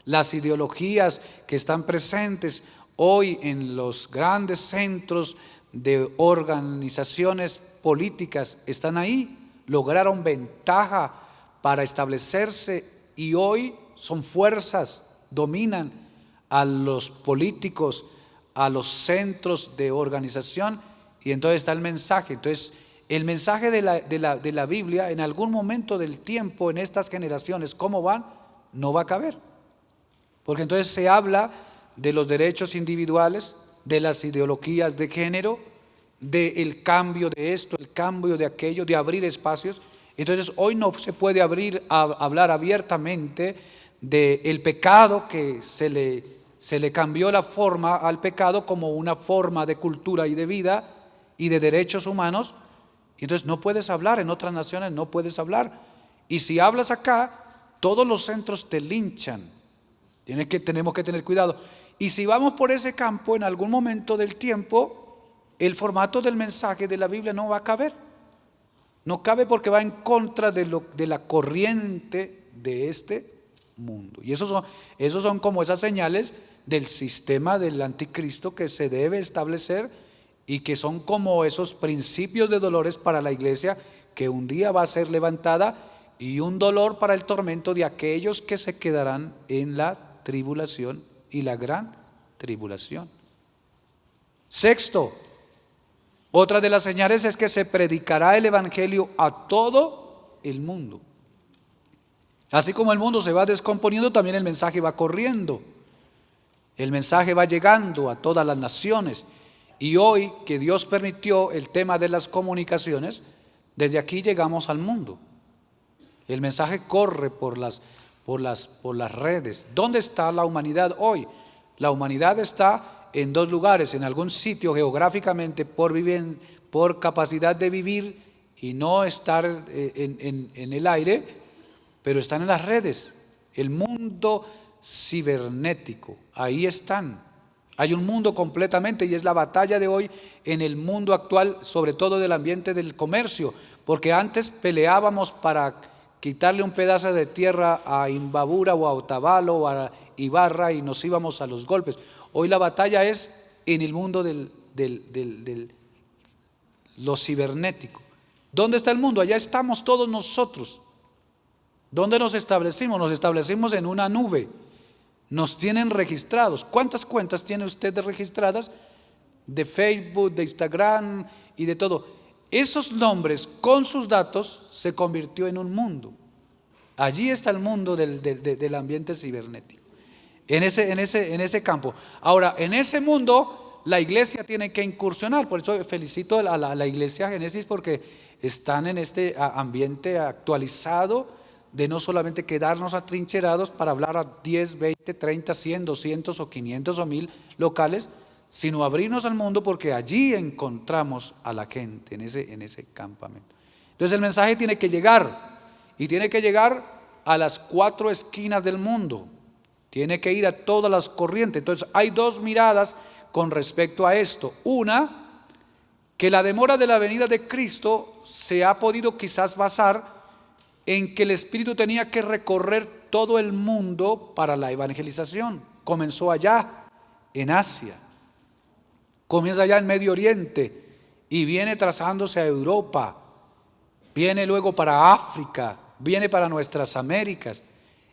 A: Las ideologías que están presentes hoy en los grandes centros de organizaciones políticas están ahí, lograron ventaja para establecerse y hoy son fuerzas, dominan a los políticos, a los centros de organización, y entonces está el mensaje. Entonces el mensaje de la Biblia en algún momento del tiempo en estas generaciones, ¿cómo van? No va a caber. Porque entonces se habla de los derechos individuales, de las ideologías de género, del cambio de esto, el cambio de aquello, de abrir espacios. Entonces hoy no se puede hablar abiertamente del pecado, que se le cambió la forma al pecado como una forma de cultura y de vida y de derechos humanos. Entonces no puedes hablar, en otras naciones no puedes hablar. Y si hablas acá, todos los centros te linchan. Tenemos que tener cuidado. Y si vamos por ese campo, en algún momento del tiempo, el formato del mensaje de la Biblia no va a caber. No cabe porque va en contra de la corriente de este mundo. Y esos son como esas señales del sistema del anticristo que se debe establecer y que son como esos principios de dolores para la iglesia que un día va a ser levantada, y un dolor para el tormento de aquellos que se quedarán en la tribulación y la gran tribulación. Sexto, otra de las señales es que se predicará el evangelio a todo el mundo. Así como el mundo se va descomponiendo, también el mensaje va corriendo. El mensaje va llegando a todas las naciones. Y hoy que Dios permitió el tema de las comunicaciones, desde aquí llegamos al mundo. El mensaje corre por las redes. ¿Dónde está la humanidad hoy? La humanidad está en dos lugares: en algún sitio geográficamente por capacidad de vivir y no estar en el aire, pero están en las redes. El mundo cibernético, ahí están. Hay un mundo completamente, y es la batalla de hoy en el mundo actual, sobre todo del ambiente del comercio, porque antes peleábamos para quitarle un pedazo de tierra a Imbabura o a Otavalo o a Ibarra y nos íbamos a los golpes. Hoy la batalla es en el mundo de lo cibernético. ¿Dónde está el mundo? Allá estamos todos nosotros. ¿Dónde nos establecimos? Nos establecimos en una nube. Nos tienen registrados. ¿Cuántas cuentas tiene usted registradas? De Facebook, de Instagram y de todo. Esos nombres con sus datos se convirtió en un mundo. Allí está el mundo del ambiente cibernético, en ese campo. Ahora, en ese mundo la iglesia tiene que incursionar. Por eso felicito a la iglesia Génesis, porque están en este ambiente actualizado de no solamente quedarnos atrincherados para hablar a 10, 20, 30, 100, 200 o 500 o 1000 locales, sino abrirnos al mundo, porque allí encontramos a la gente en ese campamento. Entonces el mensaje tiene que llegar, y tiene que llegar a las 4 esquinas del mundo. Tiene que ir a todas las corrientes. Entonces hay dos miradas con respecto a esto. Una, que la demora de la venida de Cristo se ha podido quizás basar en que el Espíritu tenía que recorrer todo el mundo para la evangelización. Comenzó allá, en Asia, comienza allá en Medio Oriente y viene trazándose a Europa, viene luego para África, viene para nuestras Américas.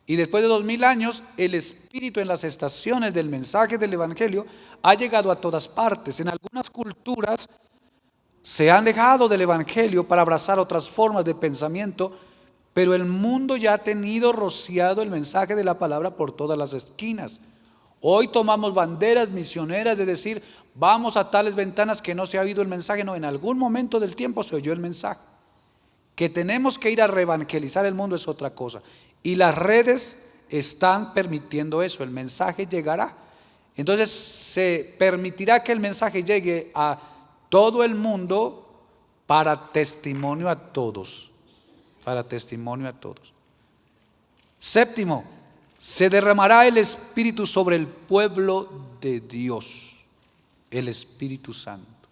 A: Y después de 2000 años, el Espíritu en las estaciones del mensaje del Evangelio ha llegado a todas partes. En algunas culturas se han dejado del Evangelio para abrazar otras formas de pensamiento, pero el mundo ya ha tenido rociado el mensaje de la palabra por todas las esquinas. Hoy tomamos banderas misioneras de decir, vamos a tales ventanas que no se ha oído el mensaje. No, en algún momento del tiempo se oyó el mensaje. Que tenemos que ir a reevangelizar el mundo es otra cosa. Y las redes están permitiendo eso, el mensaje llegará. Entonces se permitirá que el mensaje llegue a todo el mundo para testimonio a todos. Para testimonio a todos. Séptimo, se derramará el Espíritu sobre el pueblo de Dios, el Espíritu Santo.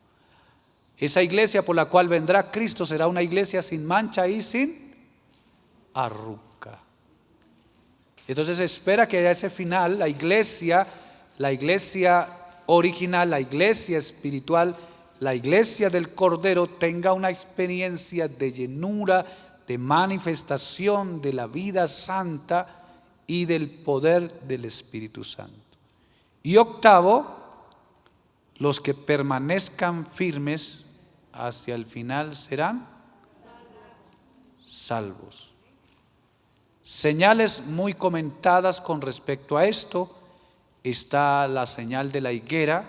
A: Esa iglesia por la cual vendrá Cristo será una iglesia sin mancha y sin arruga. Entonces se espera que a ese final la iglesia original, la iglesia espiritual, la iglesia del Cordero tenga una experiencia de llenura, de manifestación de la vida santa y del poder del Espíritu Santo. Y octavo, los que permanezcan firmes hacia el final serán salvos. Señales muy comentadas con respecto a esto, está la señal de la higuera,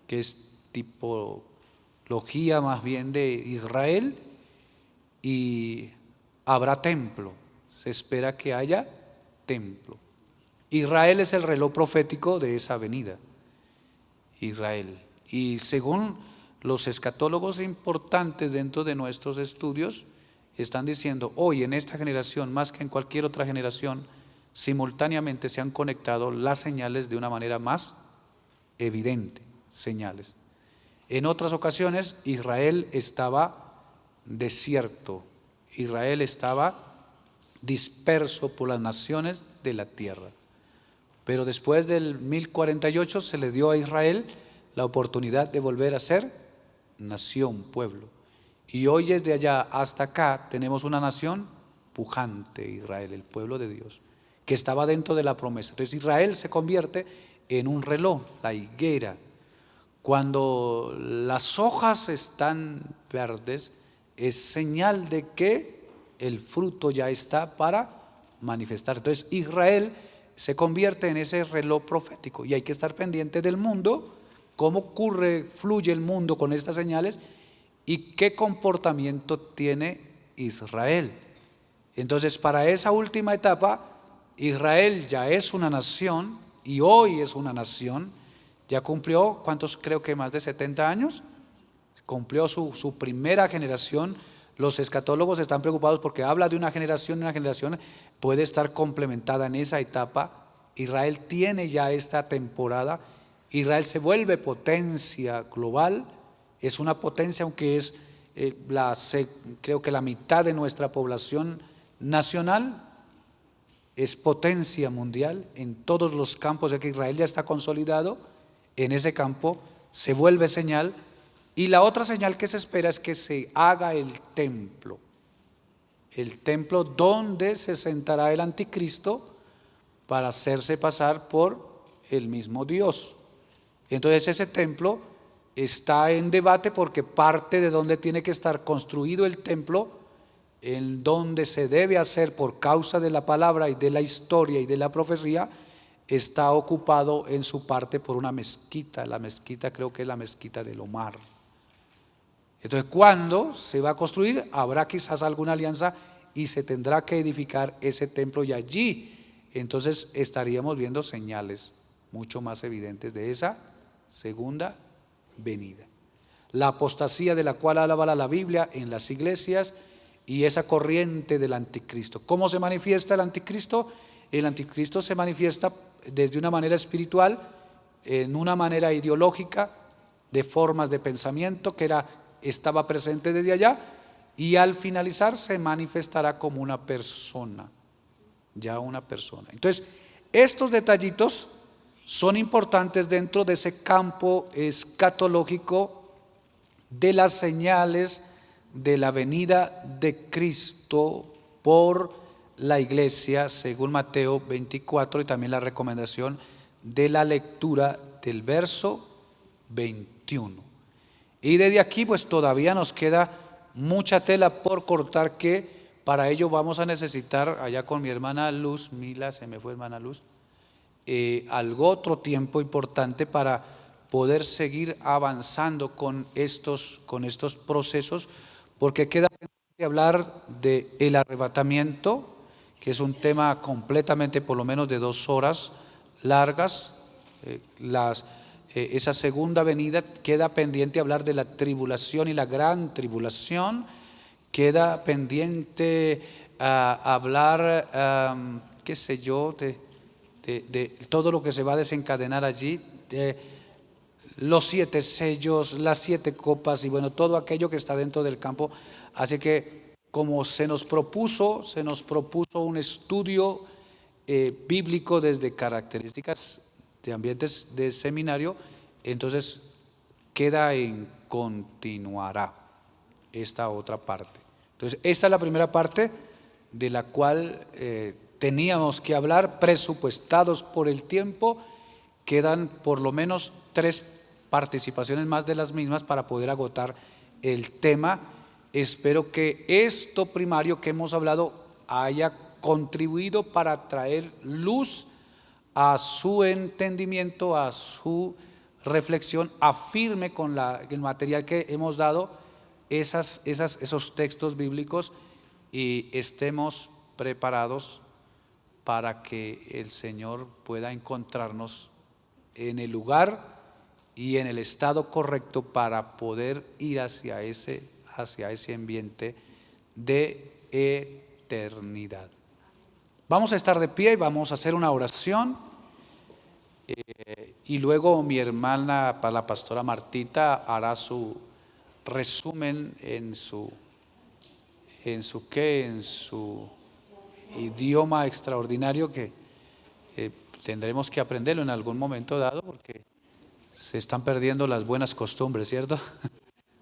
A: que es tipología más bien de Israel, y habrá templo, se espera que haya templo. Israel es el reloj profético de esa venida, Israel. Y según los escatólogos importantes dentro de nuestros estudios, están diciendo, hoy en esta generación, más que en cualquier otra generación, simultáneamente se han conectado las señales de una manera más evidente, señales. En otras ocasiones Israel estaba desierto, Israel estaba disperso por las naciones de la tierra. Pero después del 1048 se le dio a Israel la oportunidad de volver a ser nación, pueblo. Y hoy desde allá hasta acá tenemos una nación pujante, Israel, el pueblo de Dios, que estaba dentro de la promesa. Entonces Israel se convierte en un reloj, la higuera. Cuando las hojas están verdes, es señal de que el fruto ya está para manifestar. Entonces Israel se convierte en ese reloj profético y hay que estar pendiente del mundo, cómo fluye el mundo con estas señales y qué comportamiento tiene Israel. Entonces para esa última etapa, Israel ya es una nación y hoy es una nación, ya cumplió, ¿cuántos? Creo que más de 70 años, cumplió su primera generación. Los escatólogos están preocupados porque habla de una generación puede estar complementada en esa etapa. Israel tiene ya esta temporada, Israel se vuelve potencia global, es una potencia aunque es creo que la mitad de nuestra población nacional, es potencia mundial en todos los campos, de que Israel ya está consolidado en ese campo, se vuelve señal. Y la otra señal que se espera es que se haga el templo donde se sentará el anticristo para hacerse pasar por el mismo Dios. Entonces ese templo está en debate porque parte de donde tiene que estar construido el templo, en donde se debe hacer por causa de la palabra y de la historia y de la profecía, está ocupado en su parte por una mezquita. La mezquita creo que es la mezquita del Omar. Entonces, cuando se va a construir, habrá quizás alguna alianza y se tendrá que edificar ese templo, y allí entonces estaríamos viendo señales mucho más evidentes de esa segunda venida. La apostasía de la cual habla la Biblia en las iglesias y esa corriente del anticristo. ¿Cómo se manifiesta el anticristo? El anticristo se manifiesta desde una manera espiritual, en una manera ideológica, de formas de pensamiento que estaba presente desde allá, y al finalizar se manifestará como una persona, ya una persona. Entonces, estos detallitos son importantes dentro de ese campo escatológico de las señales de la venida de Cristo por la iglesia, según Mateo 24, y también la recomendación de la lectura del verso 21. Y desde aquí pues todavía nos queda mucha tela por cortar, que para ello vamos a necesitar, allá con mi hermana Luz, Mila, se me fue hermana Luz, algo otro tiempo importante para poder seguir avanzando con estos procesos, porque queda pendiente hablar del arrebatamiento, que es un tema completamente, por lo menos de 2 horas largas. Esa segunda venida, queda pendiente hablar de la tribulación y la gran tribulación, queda pendiente hablar, qué sé yo, de todo lo que se va a desencadenar allí, de los 7 sellos, las 7 copas y bueno, todo aquello que está dentro del campo. Así que como se nos propuso un estudio bíblico desde características de ambientes de seminario, entonces queda en continuará esta otra parte. Entonces esta es la primera parte de la cual teníamos que hablar, presupuestados por el tiempo. Quedan por lo menos 3 participaciones más de las mismas para poder agotar el tema. Espero que esto primario que hemos hablado haya contribuido para traer luz a su entendimiento, a su reflexión, afirme con el material que hemos dado esos textos bíblicos, y estemos preparados para que el Señor pueda encontrarnos en el lugar y en el estado correcto para poder ir hacia ese ambiente de eternidad. Vamos a estar de pie y vamos a hacer una oración, y luego mi hermana, la pastora Martita, hará su resumen en su idioma extraordinario, que tendremos que aprenderlo en algún momento dado, porque se están perdiendo las buenas costumbres, ¿cierto?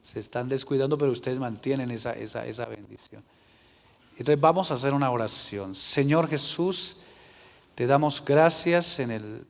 A: Se están descuidando, pero ustedes mantienen esa bendición. Entonces vamos a hacer una oración. Señor Jesús, te damos gracias en el